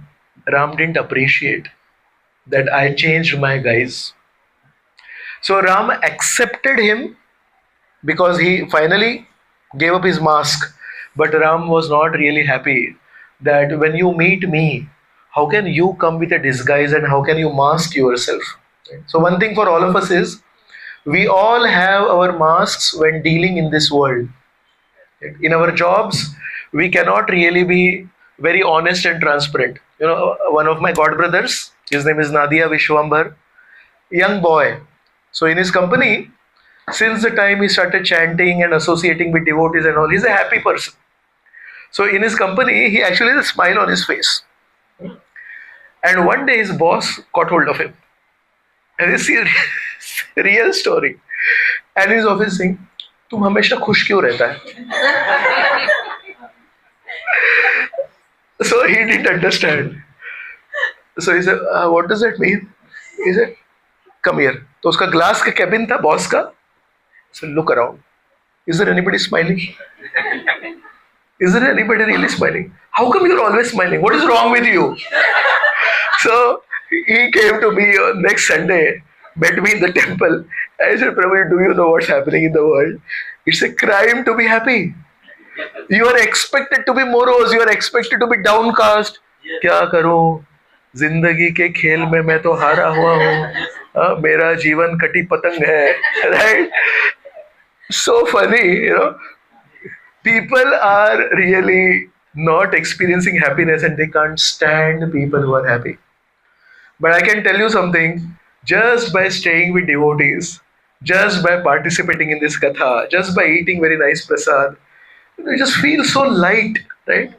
Ram didn't appreciate that I changed my guise. So Ram accepted him because he finally gave up his mask. But Ram was not really happy that when you meet me, how can you come with a disguise and how can you mask yourself? So one thing for all of us is, we all have our masks when dealing in this world. In our jobs, we cannot really be very honest and transparent. One of my god brothers, his name is Nadia Vishwambar, young boy. So in his company, since the time he started chanting and associating with devotees and all, he's a happy person. So in his company, he actually has a smile on his face. And one day his boss caught hold of him. And this is a real story. And his office saying, तुम हमेशा खुश क्यों रहता है? So he didn't understand. So he said, what does that mean? He said, come here. तो उसका glass का cabin था बॉस का. So look around. Is there anybody smiling? Is there anybody really smiling? How come you're always smiling? What is wrong with you? So he came to me next Sunday, met me in the temple. I said, Prabhu, do you know what's happening in the world? It's a crime to be happy. You are expected to be morose. You are expected to be downcast. क्या करूं? जिंदगी के खेल में मैं तो हारा हुआ हूँ. मेरा जीवन कटी पतंग है. Right? So funny, People are really not experiencing happiness and they can't stand people who are happy. But I can tell you something, just by staying with devotees, just by participating in this katha, just by eating very nice prasad, you just feel so light, right?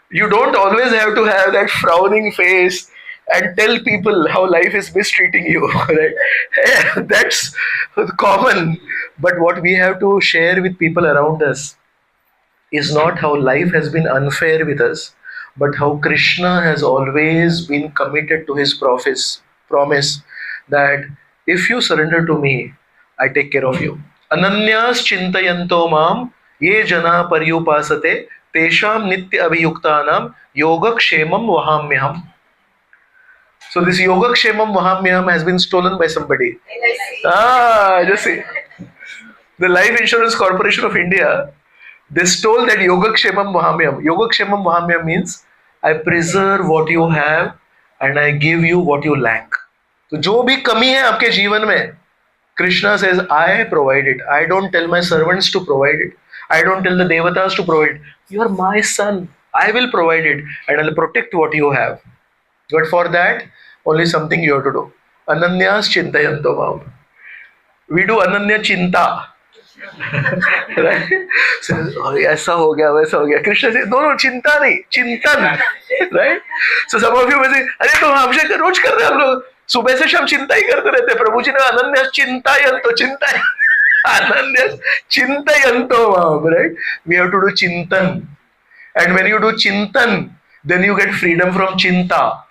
You don't always have to have that frowning face and tell people how life is mistreating you. Right? That's common. But what we have to share with people around us is not how life has been unfair with us, but how Krishna has always been committed to his promise that if you surrender to me, I take care of you. Ananyas chintayanto mam ye jana paryupasate tesham nitya abhiyuktanam yogakshemam vahamyaham. So this yogakshemam vahamyaham has been stolen by somebody. Just see. The Life Insurance Corporation of India, they stole that Yogakshemam Vahamyam. Yogakshemam Vahamyam means I preserve what you have and I give you what you lack. So जो भी कमी है आपके जीवन में, Krishna says, I provide it. I don't tell my servants to provide it. I don't tell the devatas to provide it. You are my son. I will provide it and I'll protect what you have. But for that, only something you have to do. Ananyas chintayanto mam. We do ananya chinta. Right? So, ऐसा हो गया वैसा हो गया. Krishna says, no, चिंता नहीं, चिंतन. Right? So some of you may say, अरे तो हमसे रोज कर रहे हैं हम लोग, सुबह से शाम चिंता ही करते रहते हैं. प्रभु जी ने अनन्य चिंतायंतो, चिंता अनन्य चिंतायंतो, right? We have to do chintan, and when you do chintan, then you get freedom from chinta.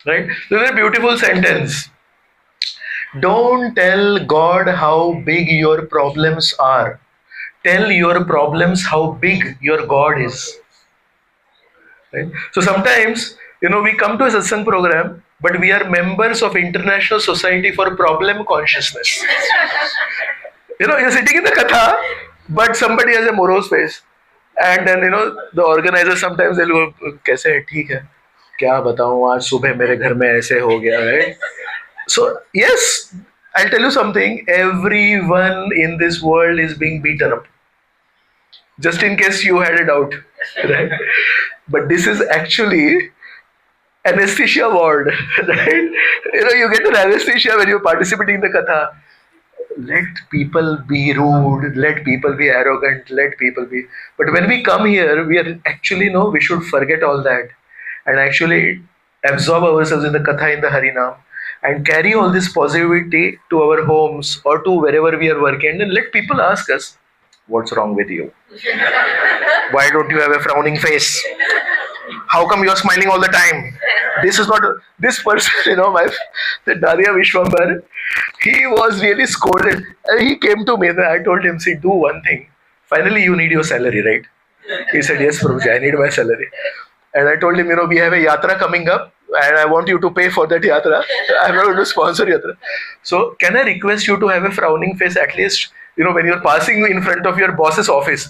Right? This is a beautiful sentence. Don't tell God how big your problems are. Tell your problems how big your God is. Right? So sometimes, we come to a satsang program, but we are members of International Society for Problem Consciousness. You're sitting in the katha, but somebody has a morose face. And then, the organizers sometimes they'll go, कैसे है, ठीक है, क्या बताऊं, आज सुबह मेरे घर में ऐसे हो गया, right? So, yes, I'll tell you something. Everyone in this world is being beaten up. Just in case you had a doubt. Right? But this is actually anesthesia ward. Right? You get an anesthesia when you're participating in the katha. Let people be rude. Let people be arrogant. Let people be. But when we come here, we are actually, we should forget all that. And actually absorb ourselves in the katha, in the Harinam. And carry all this positivity to our homes or to wherever we are working, and let people ask us, what's wrong with you? Why don't you have a frowning face? How come you're smiling all the time? This is not this person, the Daria Vishwambar, he was really scolded. He came to me and I told him, see, do one thing. Finally, you need your salary, right? He said, yes, Prabhuji, I need my salary. And I told him, we have a yatra coming up and I want you to pay for that yatra. I'm not going to sponsor yatra. So can I request you to have a frowning face at least, when you're passing in front of your boss's office?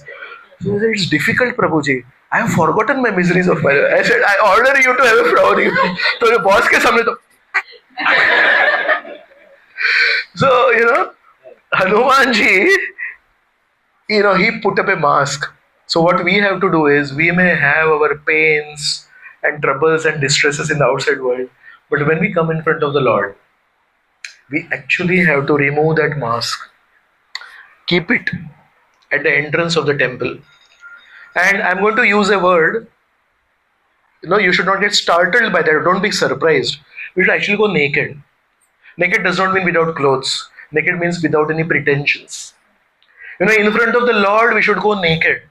So he said, it's difficult, Prabhuji. I have forgotten my miseries of my life. I said, I order you to have a frowning face. So your boss ke samne to. So, Hanuman ji, he put up a mask. So what we have to do is, we may have our pains and troubles and distresses in the outside world, but when we come in front of the Lord, we actually have to remove that mask, keep it at the entrance of the temple. And I'm going to use a word, you should not get startled by that, don't be surprised. We should actually go naked. Naked does not mean without clothes. Naked means without any pretensions. In front of the Lord, we should go naked.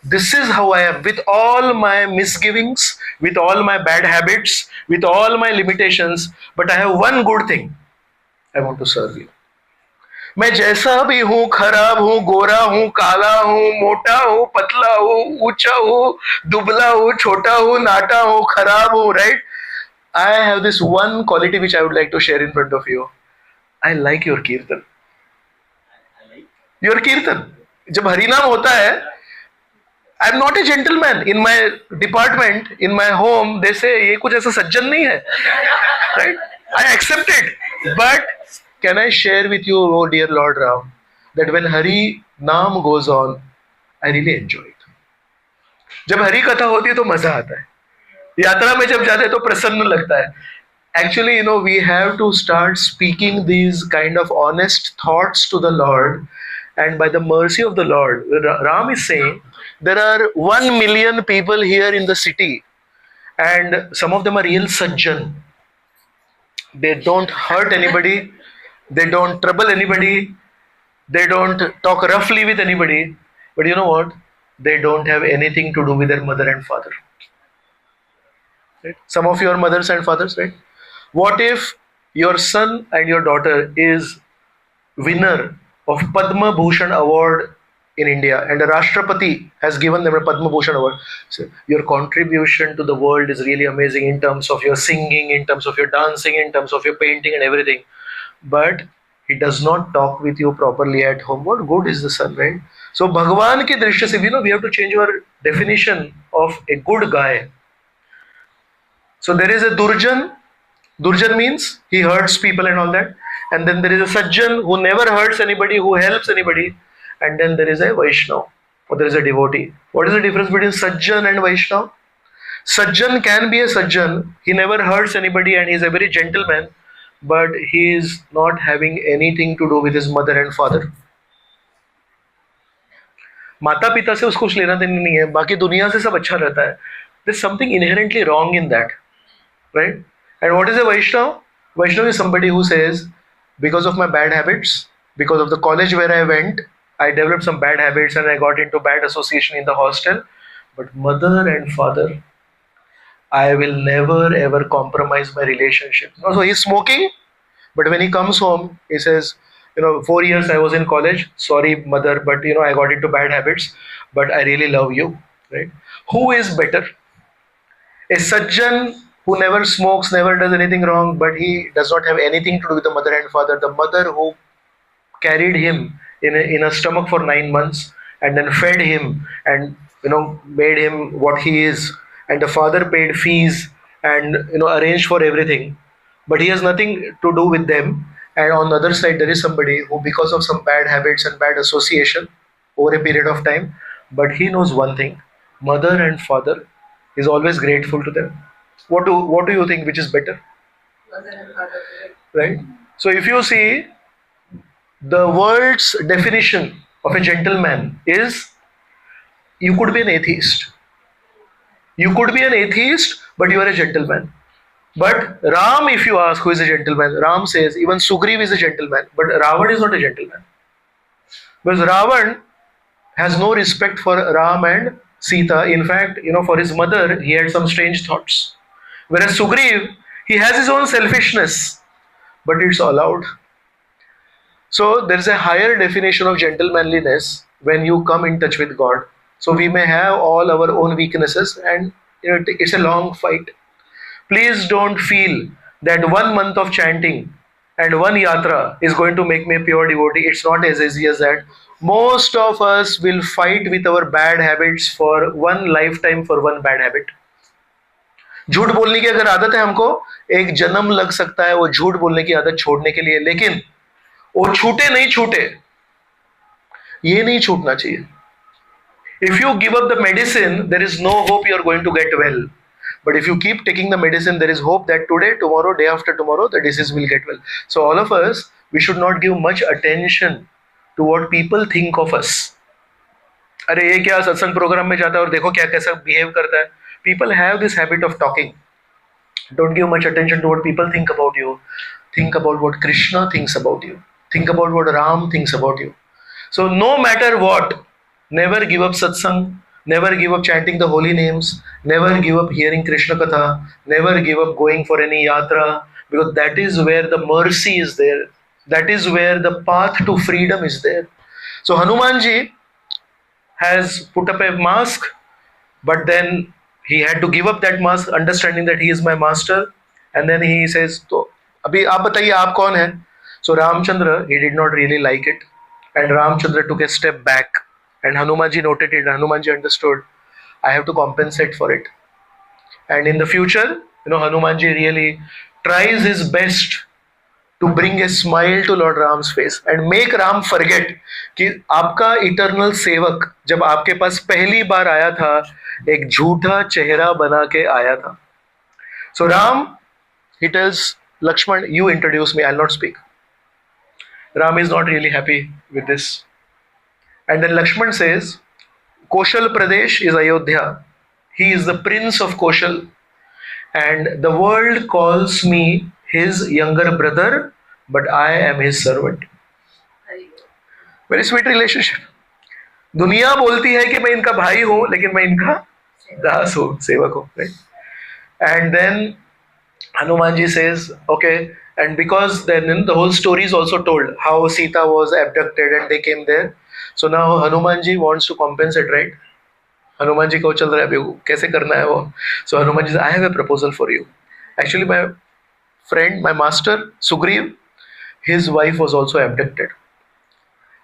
This is how I am, with all my misgivings, with all my bad habits, with all my limitations, but I have one good thing. I want to serve you. मैं जैसा भी हूँ, खराब हूँ, गोरा हूँ, काला हूँ, मोटा हूँ, पतला हूँ, ऊंचा हूँ, दुबला हूँ, छोटा हूँ, नाटा हूँ, खराब हूँ, right? I have this one quality which I would like to share in front of you. I like your kirtan. Your kirtan. जब हरिनाम होता है, I'm not a gentleman. In my department, in my home, they say, ये कुछ ऐसा सज्जन नहीं है. Right? I accept it. But can I share with you, oh dear Lord Ram, that when Hari Naam goes on, I really enjoy it. जब हरि कथा होती है तो मजा आता है. यात्रा में जब जाते हैं तो प्रसन्न लगता है. Actually, we have to start speaking these kind of honest thoughts to the Lord, and by the mercy of the Lord, Ram is saying, there are 1 million people here in the city, and some of them are real sajjan. They don't hurt anybody, they don't trouble anybody, they don't talk roughly with anybody. But you know what? They don't have anything to do with their mother and father. Right? Some of your mothers and fathers, right? What if your son and your daughter is winner of Padma Bhushan Award in India, and the Rashtrapati has given them a Padma Bhushan Award? So your contribution to the world is really amazing in terms of your singing, in terms of your dancing, in terms of your painting and everything. But he does not talk with you properly at home. What good is the son, right? So Bhagwan ki drishti se, we have to change our definition of a good guy. So there is a Durjan. Durjan means he hurts people and all that. And then there is a Sajjan who never hurts anybody, who helps anybody. And then there is a Vaishnav, or there is a devotee. What is the difference between Sajjan and Vaishnav? Sajjan can be a Sajjan. He never hurts anybody and he is a very gentleman. But he is not having anything to do with his mother and father. माता पिता से उसको कुछ लेना देना नहीं है, बाकी दुनिया से सब अच्छा रहता है. There's something inherently wrong in that, right? And what is a Vaishnav? Vaishnav is somebody who says, because of my bad habits, because of the college where I went, I developed some bad habits and I got into bad association in the hostel. But mother and father, I will never ever compromise my relationship. So he's smoking, but when he comes home, he says, 4 years I was in college. Sorry, mother, but I got into bad habits. But I really love you, right? Who is better? A Sajjan who never smokes, never does anything wrong, but he does not have anything to do with the mother and father. The mother who carried him in a stomach for 9 months and then fed him and made him what he is, and the father paid fees and arranged for everything, but he has nothing to do with them. And on the other side there is somebody who, because of some bad habits and bad association over a period of time, but he knows one thing: mother and father is always grateful to them. What do you think, which is better? Mother and father, right? So if you see, the world's definition of a gentleman is, you could be an atheist. You could be an atheist, but you are a gentleman. But Ram, if you ask who is a gentleman, Ram says even Sugriva is a gentleman, but Ravan is not a gentleman. Because Ravan has no respect for Ram and Sita. In fact, for his mother, he had some strange thoughts. Whereas Sugriva, he has his own selfishness, but it's allowed. So there is a higher definition of gentlemanliness when you come in touch with God. So we may have all our own weaknesses, and it's a long fight. Please don't feel that 1 month of chanting and one yatra is going to make me a pure devotee. It's not as easy as that. Most of us will fight with our bad habits for one lifetime for one bad habit. झूठ बोलने की अगर आदत है हमको, एक जन्म लग सकता है वो झूठ बोलने की आदत छोड़ने के लिए, लेकिन वो छूटे नहीं छूटे, ये नहीं छूटना चाहिए. If you give up the medicine, there is no hope you are going to get well. But if you keep taking the medicine, there is hope that today, tomorrow, day after tomorrow, the disease will get well. So all of us, we should not give much attention to what people think of us. अरे ये क्या सत्संग programme में जाता है और देखो क्या कैसा बिहेव करता है. People have this habit of talking. Don't give much attention to what people think about you. Think about what Krishna thinks about you. Think about what Ram thinks about you. So no matter what, never give up satsang. Never give up chanting the holy names. Never give up hearing Krishna Katha. Never give up going for any yatra, because that is where the mercy is there. That is where the path to freedom is there. So Hanuman ji has put up a mask, but then he had to give up that mask, understanding that he is my master. And then he says, "तो अभी आप बताइए आप कौन हैं?" So Ramchandra, he did not really like it, and Ramchandra took a step back. And Hanumanji noted it. Hanumanji understood, I have to compensate for it. And in the future, Hanumanji really tries his best to bring a smile to Lord Ram's face and make Ram forget कि आपका eternal सेवक जब आपके पास पहली बार आया था, एक झूठा चेहरा बना के आया था. So Ram, he tells Lakshman, you introduce me, I'll not speak. Ram is not really happy with this. And then Lakshman says, Koshal Pradesh is Ayodhya. He is the prince of Koshal. And the world calls me his younger brother, but I am his servant. Very sweet relationship. दुनिया बोलती है कि मैं इनका भाई हूं, लेकिन मैं इनका दास हूं, सेवक हूं. Right? And then Hanumanji says, okay, and because then the whole story is also told how Sita was abducted and they came there. So now Hanumanji wants to compensate, right? Hanuman ji को चल रहा है अभी कैसे करना है वो. So Hanuman ji, I have a proposal for you. Actually my friend, my master Sugriv, his wife was also abducted.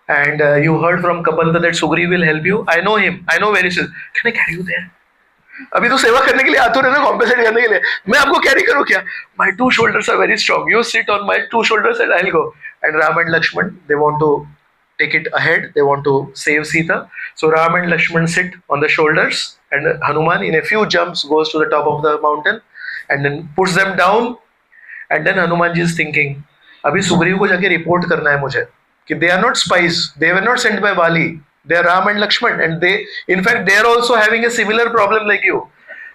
And you heard from Kapanta that Sugriv will help you. I know him. I know where he is. Can I carry you there? अभी तो सेवा करने के लिए आते रहना, compensate करने के लिए. मैं आपको कैरी करूं क्या? My two shoulders are very strong. You sit on my two shoulders and I'll go. And Ram and Lakshman, they want to take it ahead. They want to save Sita. So Ram and Lakshman sit on the shoulders, and Hanuman in a few jumps goes to the top of the mountain and then puts them down. And then Hanuman ji is thinking, अभी सुग्रीव को जाके report करना है मुझे कि they are not spies. They were not sent by Vali. They are Ram and Lakshman, and they, in fact, they are also having a similar problem like you.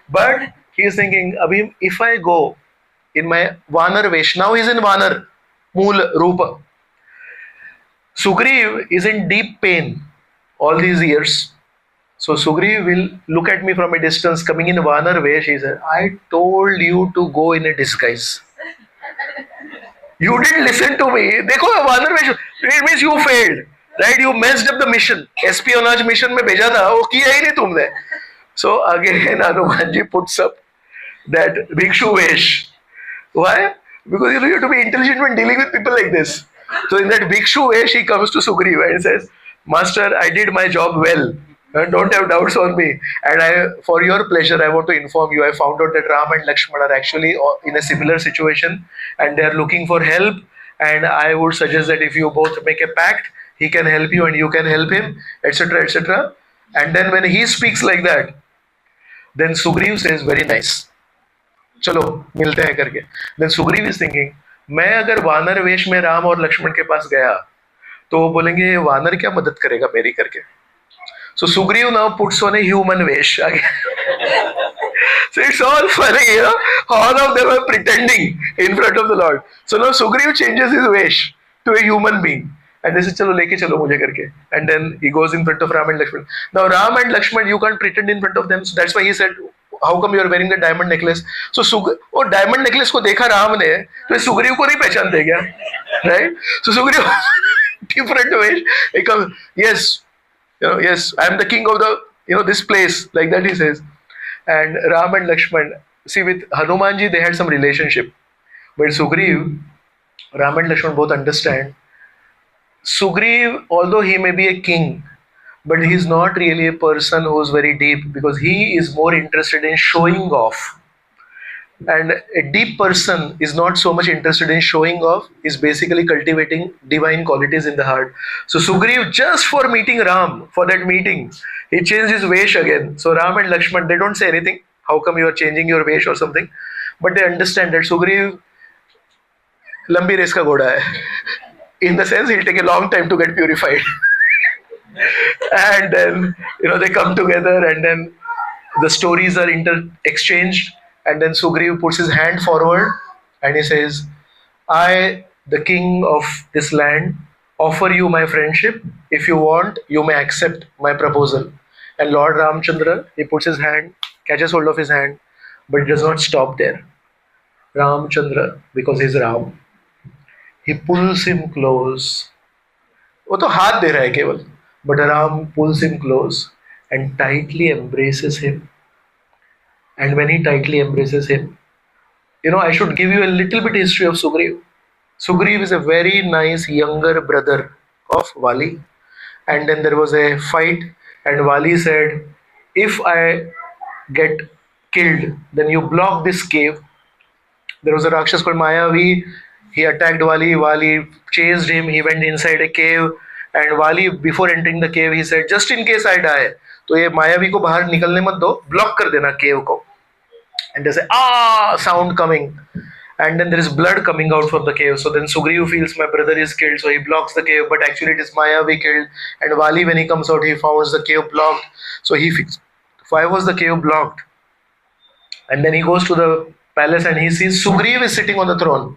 But he is thinking, abhi, if I go in my Vanar Vesh, now he is in Vanar, Mool Rupa. Sugriv is in deep pain all these years. So Sugriv will look at me from a distance, coming in Vanar Vesh. He said, I told you to go in a disguise. You didn't listen to me. देखो Vanar Vesh, it means you failed. Right, you messed up the mission. Espionage mission में भेजा था, वो किया ही नहीं तुमने. So again, Hanumanji puts up that Bhikshu Vesh. Why? Because you have to be intelligent when dealing with people like this. So in that Bhikshu Vesh, he comes to Sugriva and says, Master, I did my job well. Don't have doubts on me. And for your pleasure, I want to inform you, I found out that Ram and Lakshman are actually in a similar situation and they are looking for help. And I would suggest that if you both make a pact, he can help you and you can help him, etc., etc. And then when he speaks like that, then Sugriv says, very nice. चलो मिलते हैं करके. Then Sugriv is thinking, मैं अगर वानर वेश में राम और लक्ष्मण के पास गया तो वो बोलेंगे वानर क्या मदद करेगा मेरी करके. So Sugriv now puts on a human vesh again. So it's all funny, you know. All of them are pretending in front of the Lord. So now Sugriv changes his vesh to a human being. And they say, चलो लेके चलो मुझे करके. And then he goes in front of Ram and Lakshman. Now Ram and Lakshman, you can't pretend in front of them. So that's why he said, how come you are wearing the diamond necklace? So वो diamond necklace को देखा राम ने, तो सुग्रीव को नहीं पहचानते क्या? Right? So Sugriv different ways. He comes, yes, yes, I am the king of the, this place. Like that he says. And Ram and Lakshman, see, with Hanumanji they had some relationship. But Sugriv, Ram and Lakshman both understand. Sugriv, although he may be a king, but he is not really a person who is very deep, because he is more interested in showing off. And a deep person is not so much interested in showing off, is basically cultivating divine qualities in the heart. So Sugriv, just for meeting Ram, for that meeting, he changed his vesh again. So Ram and Lakshman, they don't say anything. How come you are changing your vesh or something? But they understand that Sugriv, lambi race ka ghoda hai. In the sense, he'll take a long time to get purified. And then, they come together and then the stories are exchanged. And then Sugriv puts his hand forward and he says, I, the king of this land, offer you my friendship. If you want, you may accept my proposal. And Lord Ramchandra, he puts his hand, catches hold of his hand, but it does not stop there. Ramchandra, because he's Ram, he pulls him close. वो तो हाथ दे रहा है केवल. But Ram pulls him close and tightly embraces him. And when he tightly embraces him, I should give you a little bit history of Sugriv. Sugriv is a very nice younger brother of Vali. And then there was a fight and Vali said, if I get killed, then you block this cave. There was a Rakshas called Mayavi. He attacked Vali. Vali chased him. He went inside a cave. And Vali, before entering the cave, he said, just in case I die, तो ये मायावी को बाहर निकलने मत दो, block कर देना केव को. And they say, sound coming. And then there is blood coming out from the cave. So then Sugriv feels my brother is killed, so he blocks the cave, but actually it is Mayavi killed. And Vali, when he comes out, he finds the cave blocked. So he fixed, why was the cave blocked? And then he goes to the palace and he sees Sugriva is sitting on the throne.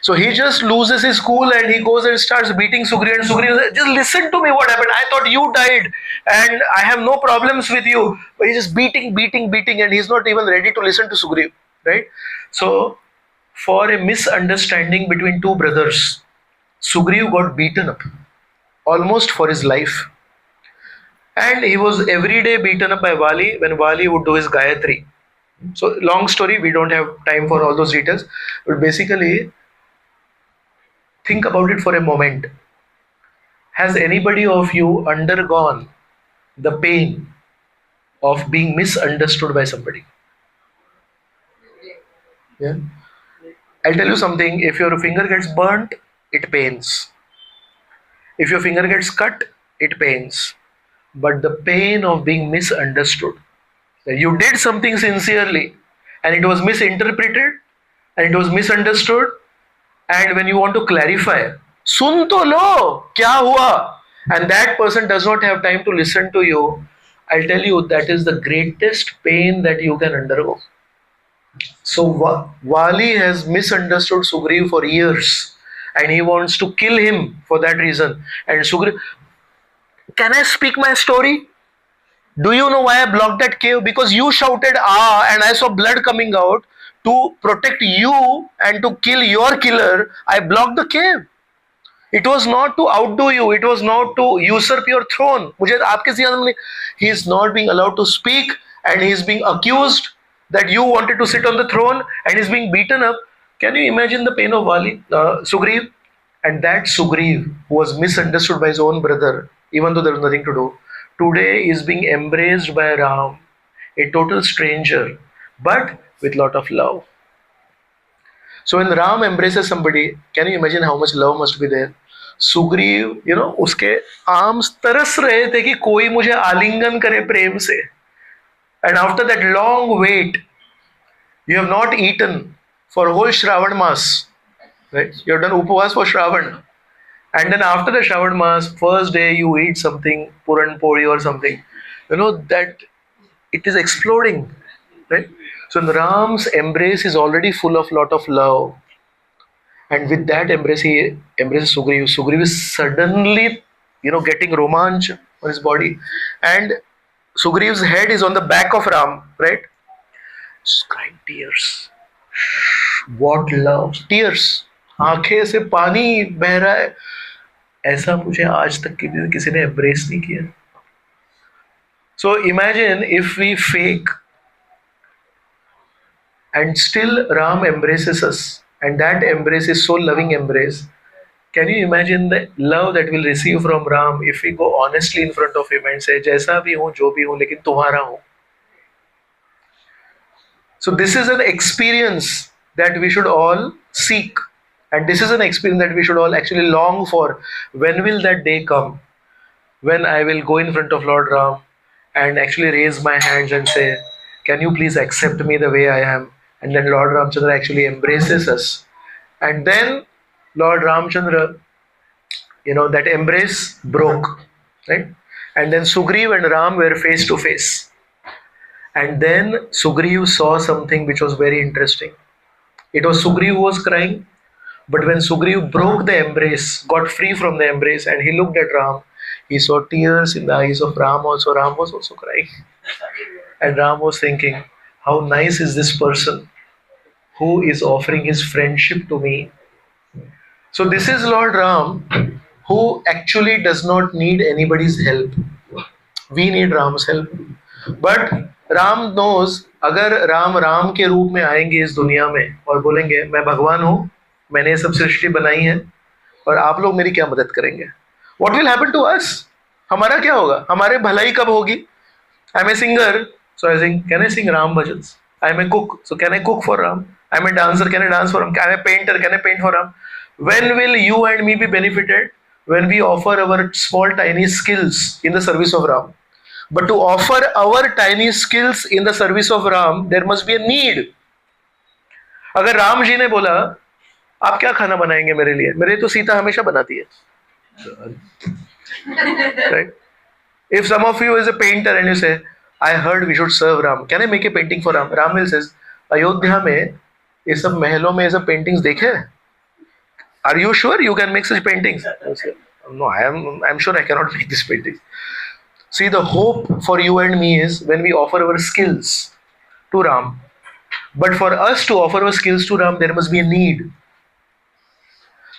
So he just loses his cool and he goes and starts beating Sugriva. And Sugriva says, just listen to me, what happened? I thought you died and I have no problems with you. But he's just beating, and he's not even ready to listen to Sugriva. Right? So, for a misunderstanding between two brothers, Sugriva got beaten up almost for his life. And he was every day beaten up by Vali when Vali would do his Gayatri. So, long story, we don't have time for all those details. But basically, think about it for a moment. Has anybody of you undergone the pain of being misunderstood by somebody? Yeah. I'll tell you something. If your finger gets burnt, it pains. If your finger gets cut, it pains. But the pain of being misunderstood, that you did something sincerely and it was misinterpreted and it was misunderstood, and when you want to clarify, sun to lo, kya hua? And that person does not have time to listen to you, I'll tell you that is the greatest pain that you can undergo. So Vali has misunderstood Sugriva for years and he wants to kill him for that reason. And Sugriva, can I speak my story? Do you know why I blocked that cave? Because you shouted ah and I saw blood coming out. To protect you and to kill your killer, I blocked the cave. It was not to outdo you. It was not to usurp your throne. He is not being allowed to speak and he is being accused that you wanted to sit on the throne and is being beaten up. Can you imagine the pain of Sugriva? And that Sugriva, who was misunderstood by his own brother, even though there was nothing to do, today is being embraced by Ram, a total stranger, but with lot of love. So when Ram embraces somebody, can you imagine how much love must be there? Sugriva, उसके arms तरस रहे थे कि कोई मुझे आलिंगन करे प्रेम से. And after that long wait, you have not eaten for whole Shravan Mas, right? You have done Upavas for Shravan. And then after the Shravan Mas, first day you eat something, Puran Pori or something, that it is exploding, right? So Ram's embrace is already full of lot of love. And with that embrace, he embraces Sugriva. Sugriva is suddenly, getting romanch on his body. And Sugriva's head is on the back of Ram, right? Just crying tears. What love. Tears. आंखें से पानी बह रहा है. ऐसा मुझे आज तक किसी ने embrace नहीं किया. So imagine if we fake and still Ram embraces us. And that embrace is so loving embrace. Can you imagine the love that we'll receive from Ram if we go honestly in front of him and say, "Jaisa bhi hu, jo bhi hu, lekin tumhara hu." So this is an experience that we should all seek, and this is an experience that we should all actually long for. When will that day come? When I will go in front of Lord Ram and actually raise my hands and say, "Can you please accept me the way I am?" And then Lord Ramchandra actually embraces us. And then Lord Ramchandra, that embrace broke, right? And then Sugriva and Ram were face to face. And then Sugriva saw something which was very interesting. It was Sugriva who was crying, but when Sugriva broke the embrace, got free from the embrace, and he looked at Ram, he saw tears in the eyes of Ram also. Ram was also crying. And Ram was thinking, how nice is this person who is offering his friendship to me. So this is Lord Ram, who actually does not need anybody's help. We need Ram's help. But Ram knows, अगर राम के रूप में आएंगे इस दुनिया में और बोलेंगे मैं भगवान हूँ, मैंने ये सब सृष्टि बनाई है और आप लोग मेरी क्या मदद करेंगे? What will happen to us? हमारा क्या होगा? हमारे भलाई कब होगी? I'm a singer, so I sing. Can I sing Ram bhajans? I'm a cook, so can I cook for Ram? I'm a dancer, can I dance for Ram? I'm a painter, can I paint for Ram? When will you and me be benefited? When we offer our small tiny skills in the service of Ram. But to offer our tiny skills in the service of Ram, there must be a need. अगर राम जी ने बोला आप क्या खाना बनाएंगे मेरे लिए? मेरे तो सीता हमेशा बनाती है. Right? If some of you is a painter and you say, I heard we should serve Ram, can I make a painting for Ram? Ram will says, Ayodhya में ये सब महलों में ये सब पेंटिंग्स देखे हैं? Are you sure you can make such paintings? I said, no, I'm sure I cannot make this painting. See, the hope for you and me is when we offer our skills to Ram. But for us to offer our skills to Ram, there must be a need.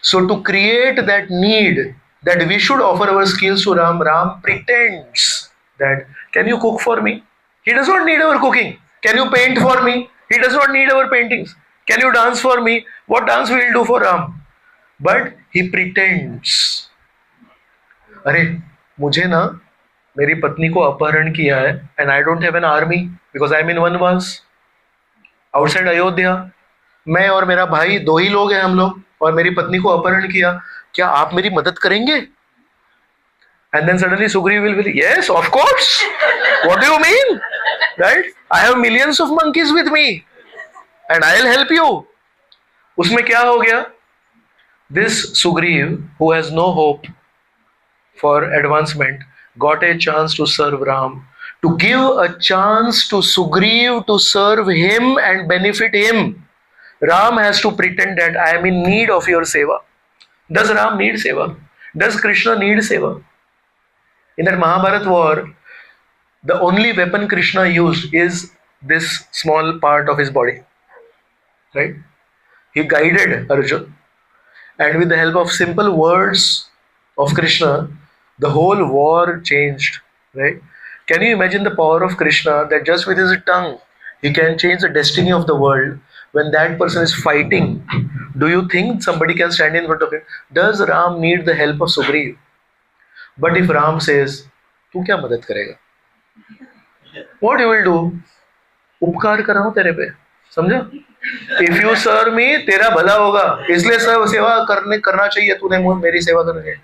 So to create that need that we should offer our skills to Ram, Ram pretends that, can you cook for me? He does not need our cooking. Can you paint for me? He does not need our paintings. Can you dance for me? What dance we will do for Ram? But he pretends. अरे मुझे ना मेरी पत्नी को अपहरण किया है and I don't have an army because I'm in वनवास outside अयोध्या. मैं और मेरा भाई दो ही लोग हैं हम लोग और मेरी पत्नी को अपहरण किया. क्या आप मेरी मदद करेंगे? And then suddenly Sugriva will be, yes, of course. What do you mean? Right? I have millions of monkeys with me and I'll help you. उसमें क्या हो गया? This Sugriva, who has no hope for advancement, got a chance to serve Ram, to give a chance to Sugriva to serve him and benefit him. Ram has to pretend that I am in need of your seva. Does Ram need seva? Does Krishna need seva? In that Mahabharata war, the only weapon Krishna used is this small part of his body. Right? He guided Arjuna. And with the help of simple words of Krishna, the whole war changed, right? Can you imagine the power of Krishna that just with his tongue, he can change the destiny of the world when that person is fighting? Do you think somebody can stand in front of him? Does Ram need the help of Sugriva? But if Ram says, "Tu kya madad karega?" What you will do? उपकार कर रहा हूं तेरे पे, समझा? If you serve me, तेरा भला होगा, इसलिए सब सेवा करना चाहिए, तूने मेरी सेवा करनी चाहिए.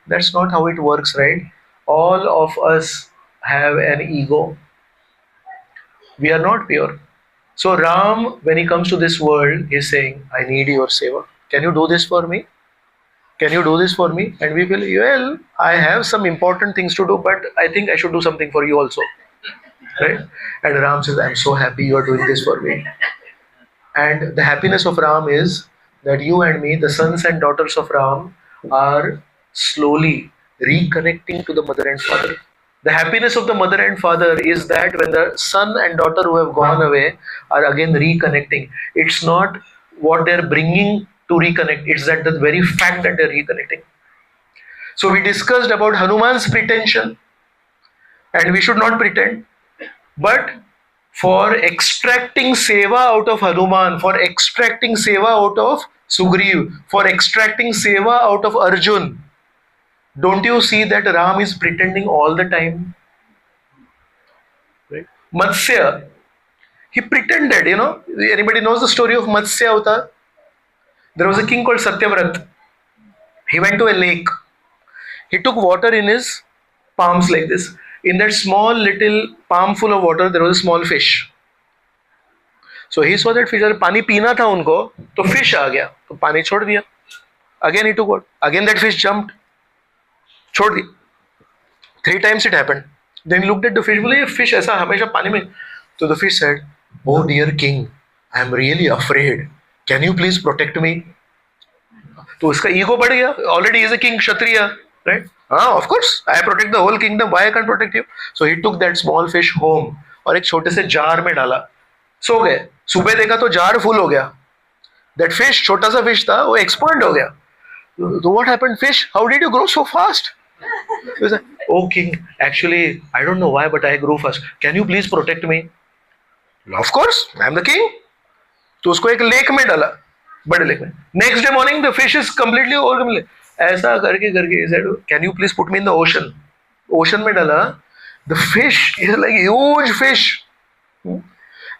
That's not how it works, right? All of us have an ego. We are not pure. So Ram, when he comes to this world, is saying, I need your seva. Can you do this for me? Can you do this for me? And we feel, well, I have some important things to do, but I think I should do something for you also. Right? And Ram says, I'm so happy you are doing this for me. And the happiness of Ram is that you and me, the sons and daughters of Ram, are slowly reconnecting to the mother and father. The happiness of the mother and father is that when the son and daughter who have gone away are again reconnecting, it's not what they're bringing to reconnect, it's that the very fact that they're reconnecting. So we discussed about Hanuman's pretension, and we should not pretend, but for extracting seva out of Hanuman, for extracting seva out of Sugriva, for extracting seva out of Arjun, don't you see that Ram is pretending all the time? Right? Matsya, he pretended, Anybody knows the story of Matsya Avatar? There was a king called Satyavrat. He went to a lake. He took water in his palms like this. In that small little palm full of water, there was a small fish. So he saw that fish. अगर पानी पीना था उनको, तो fish आ गया, तो पानी छोड़ दिया. Again he took water. Again that fish jumped. छोड़ दी. 3 times it happened. Then he looked at the fish. बोले ये fish ऐसा हमेशा पानी में. So the fish said, "Oh dear king, I am really afraid. Can you please protect me?" तो उसका ego बढ़ गया. Already he is a king, Kshatriya, right? Of course, I protect the whole kingdom. Why I can't protect you? So he took that small fish home और एक छोटे से jar में डाला. सो गए. सुबह देखा तो jar full हो गया. That fish, छोटा सा fish था, वो expand हो गया. So what happened, fish? How did you grow so fast? He said, "Oh king, actually I don't know why, but I grew fast. Can you please protect me?" Of course, I am the king. तो उसको एक lake में डाला, बड़े lake में. Next day morning, the fish is completely over. ऐसा करके he said, "Can you please put me in the ocean?" Ocean में डाला. The fish is like a huge fish.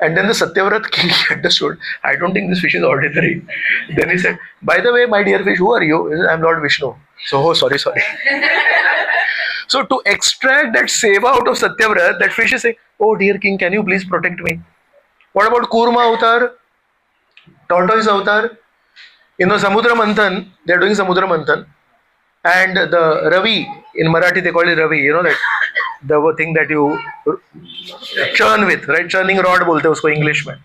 And then the Satyavrat king understood, I don't think this fish is ordinary. Then he said, "By the way, my dear fish, who are you?" He said, "I'm Lord Vishnu." So, oh, sorry. So to extract that seva out of Satyavrat, that fish is saying, "Oh dear king, can you please protect me?" What about Kurma avatar? Tortoise avatar? Samudra Manthan, they are doing Samudra Manthan. And the Ravi, in Marathi they call it Ravi, that the thing that you churn with, right? Churning rod bolte usko English mein.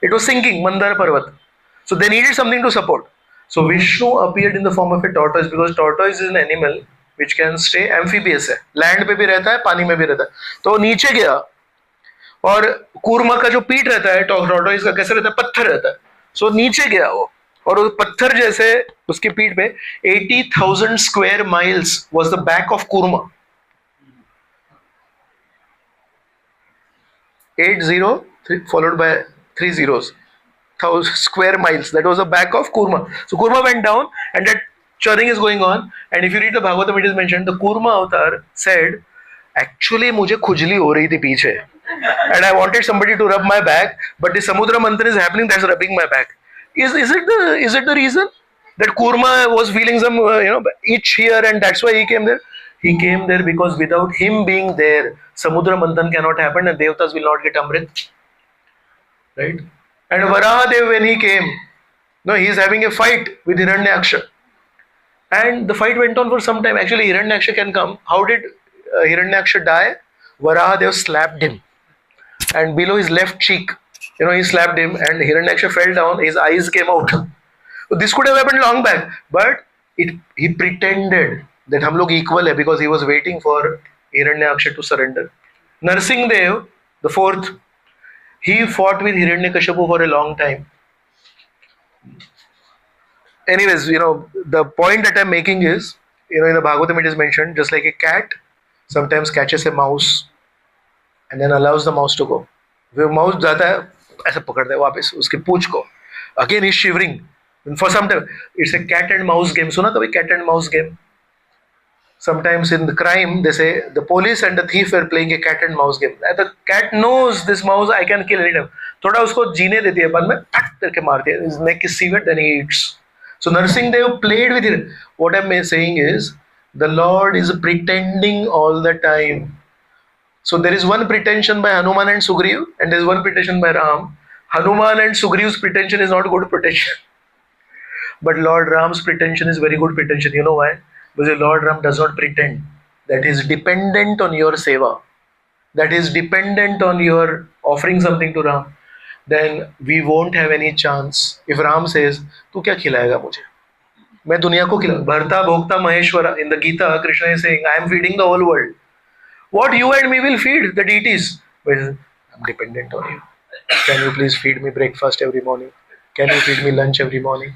It was sinking, Mandar Parvat. So they needed something to support. So Vishnu appeared in the form of a tortoise because tortoise is an animal which can stay amphibious है, land पे भी रहता है, पानी में भी रहता है. तो वो नीचे गया और कूर्मा का जो पीठ रहता है टॉर्टोइज का कैसे रहता है, पत्थर रहता है. सो नीचे गया वो और वो पत्थर जैसे उसकी पीठ पे 80,000 square miles was the back of Kurma. 80 followed by 3 zeros. 1,000 square miles. That was the back of Kurma. So Kurma went down, and that churning is going on. And if you read the Bhagavatam, it is mentioned the Kurma avatar said, "Actually, मुझे खुजली हो रही थी पीछे, and I wanted somebody to rub my back, but the Samudra Manthan is happening. That's rubbing my back. Is it the reason that Kurma was feeling some itch here, and that's why he came there? He came there because without him being there, Samudra Manthan cannot happen, and Devatas will not get Amrit, right?" And Varahadev, when he came, no, he is having a fight with Hiranyaksha. And the fight went on for some time. Actually, Hiranyaksha can come. How did Hiranyaksha die? Varahadev slapped him. And below his left cheek, he slapped him, and Hiranyaksha fell down. His eyes came out. So this could have happened long back. But he pretended that hum log equal hai because he was waiting for Hiranyaksha to surrender. Narsingdev, the fourth, he fought with Hiranyakashipu for a long time. Anyways, the point that I'm making is, in the Bhagavatam it is mentioned, just like a cat sometimes catches a mouse and then allows the mouse to go. वो mouse जाता है ऐसे पकड़ता है वापस उसके पूंछ को. Again he's shivering. For some time, it's a cat and mouse game. सुना कभी cat and mouse game? Sometimes in the crime, they say the police and the thief are playing a cat and mouse game. The cat knows this mouse I can kill anytime. थोड़ा उसको जीने देती है, बाद में टक करके मारती है. His neck is severed, then he eats. So Narsinghdev played with it. What I'm saying is, the Lord is pretending all the time. So there is one pretension by Hanuman and Sugriva, and there is one pretension by Ram. Hanuman and Sugriva's pretension is not good pretension. But Lord Ram's pretension is very good pretension. You know why? Because Lord Ram does not pretend. That is dependent on your seva. That is dependent on your offering something to Ram. Then we won't have any chance. If Ram says, "Tu kya khilayega mujhe? मैं दुनिया को खिलाऊं." भरता भोक्ता Maheshwara. In the Gita, Krishna is saying, "I am feeding the whole world. What you and me will feed the deities." But I'm dependent on you. Can you please feed me breakfast every morning? Can you feed me lunch every morning?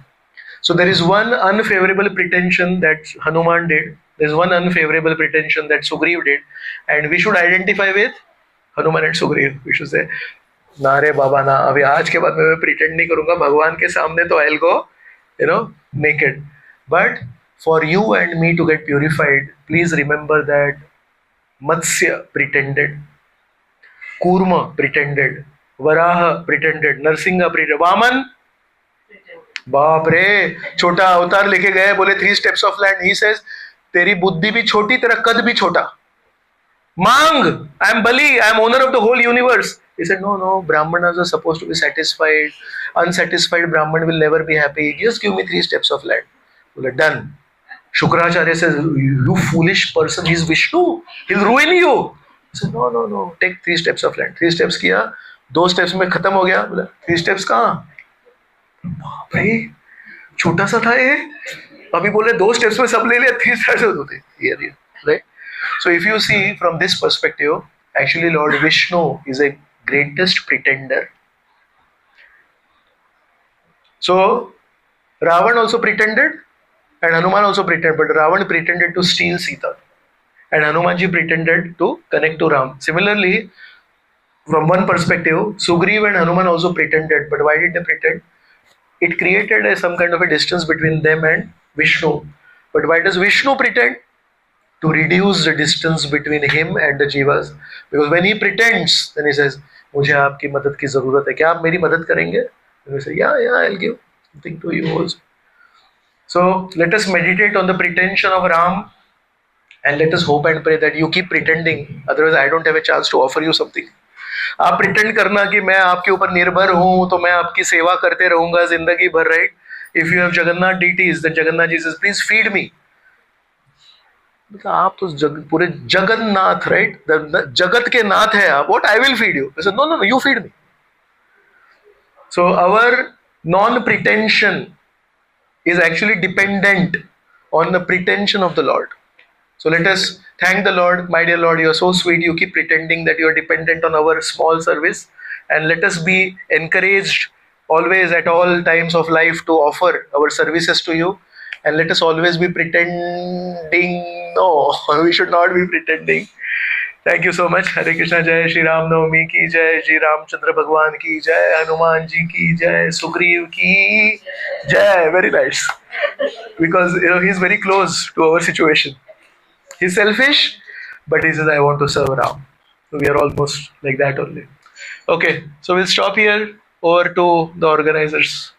So there is one unfavorable pretension that Hanuman did. There is one unfavorable pretension that Sugriva did. And we should identify with Hanuman and Sugriva. We should say, "Na re baba na, abhi aaj ke baad मैं pretend नहीं करूँगा, भगवान के सामने तो I'll go, naked." But for you and me to get purified, please remember that Matsya pretended, Kurma pretended, Varaha pretended, Narsingha pretended, Vaman, बाप रे, छोटा अवतार लेके गए, बोले 3 steps of land. He says, तेरी बुद्धि भी छोटी, तेरा कद भी छोटा. Mang, I am Bali, I am owner of the whole universe. He said, no, Brahmanas are supposed to be satisfied. Unsatisfied Brahman will never be happy. Just give me 3 steps of land. Well, done. Shukracharya says, "You foolish person, he's Vishnu. He'll ruin you." He said, no, take 3 steps of land. 3 steps किया, 2 steps में खत्म हो गया. बोला 3 steps कहाँ? भाई छोटा सा था ये, अभी बोले 2 steps में सब ले लिया, 3 steps होते here, right? So if you see from this perspective, actually Lord Vishnu is a greatest pretender. So Ravan also pretended and Hanuman also pretended, but Ravan pretended to steal Sita and Hanumanji pretended to connect to Ram. Similarly, from one perspective, Sugriva and Hanuman also pretended, but why did they pretend? It created some kind of a distance between them and Vishnu. But why does Vishnu pretend? To reduce the distance between him and the jivas. Because when he pretends, then he says, "मुझे आपकी मदद की जरूरत है, क्या आप मेरी मदद करेंगे?" And we say, yeah, I'll give something to you also. So let us meditate on the pretension of Ram and let us hope and pray that you keep pretending. Otherwise, I don't have a chance to offer you something. आप pretend करना कि मैं आपके ऊपर निर्भर हूँ, तो मैं आपकी सेवा करते रहूँगा जिंदगी भर, right? If you have Jagannath deities, then Jagannath ji says, "Please feed me." आप तो पूरे जगन्नाथ, right? जगत के नाथ है आप. What? I will feed you. I said, no, you feed me. So our Non-pretension is actually dependent on the pretension of the Lord. So let us thank the Lord. My dear Lord, you are so sweet. You keep pretending that you are dependent on our small service. And let us be encouraged always at all times of life to offer our services to you. And let us always be pretending. No, we should not be pretending. Thank you so much. Hare Krishna. Jai Shri Ram Navami ki jai. Shri Ramchandra Bhagwan ki jai. Hanuman ji ki jai. Sugriva ki jai. Very nice. Because he's very close to our situation. He's selfish, but he says, I want to serve Ram. So we are almost like that only. Okay, so we'll stop here. Over to the organizers.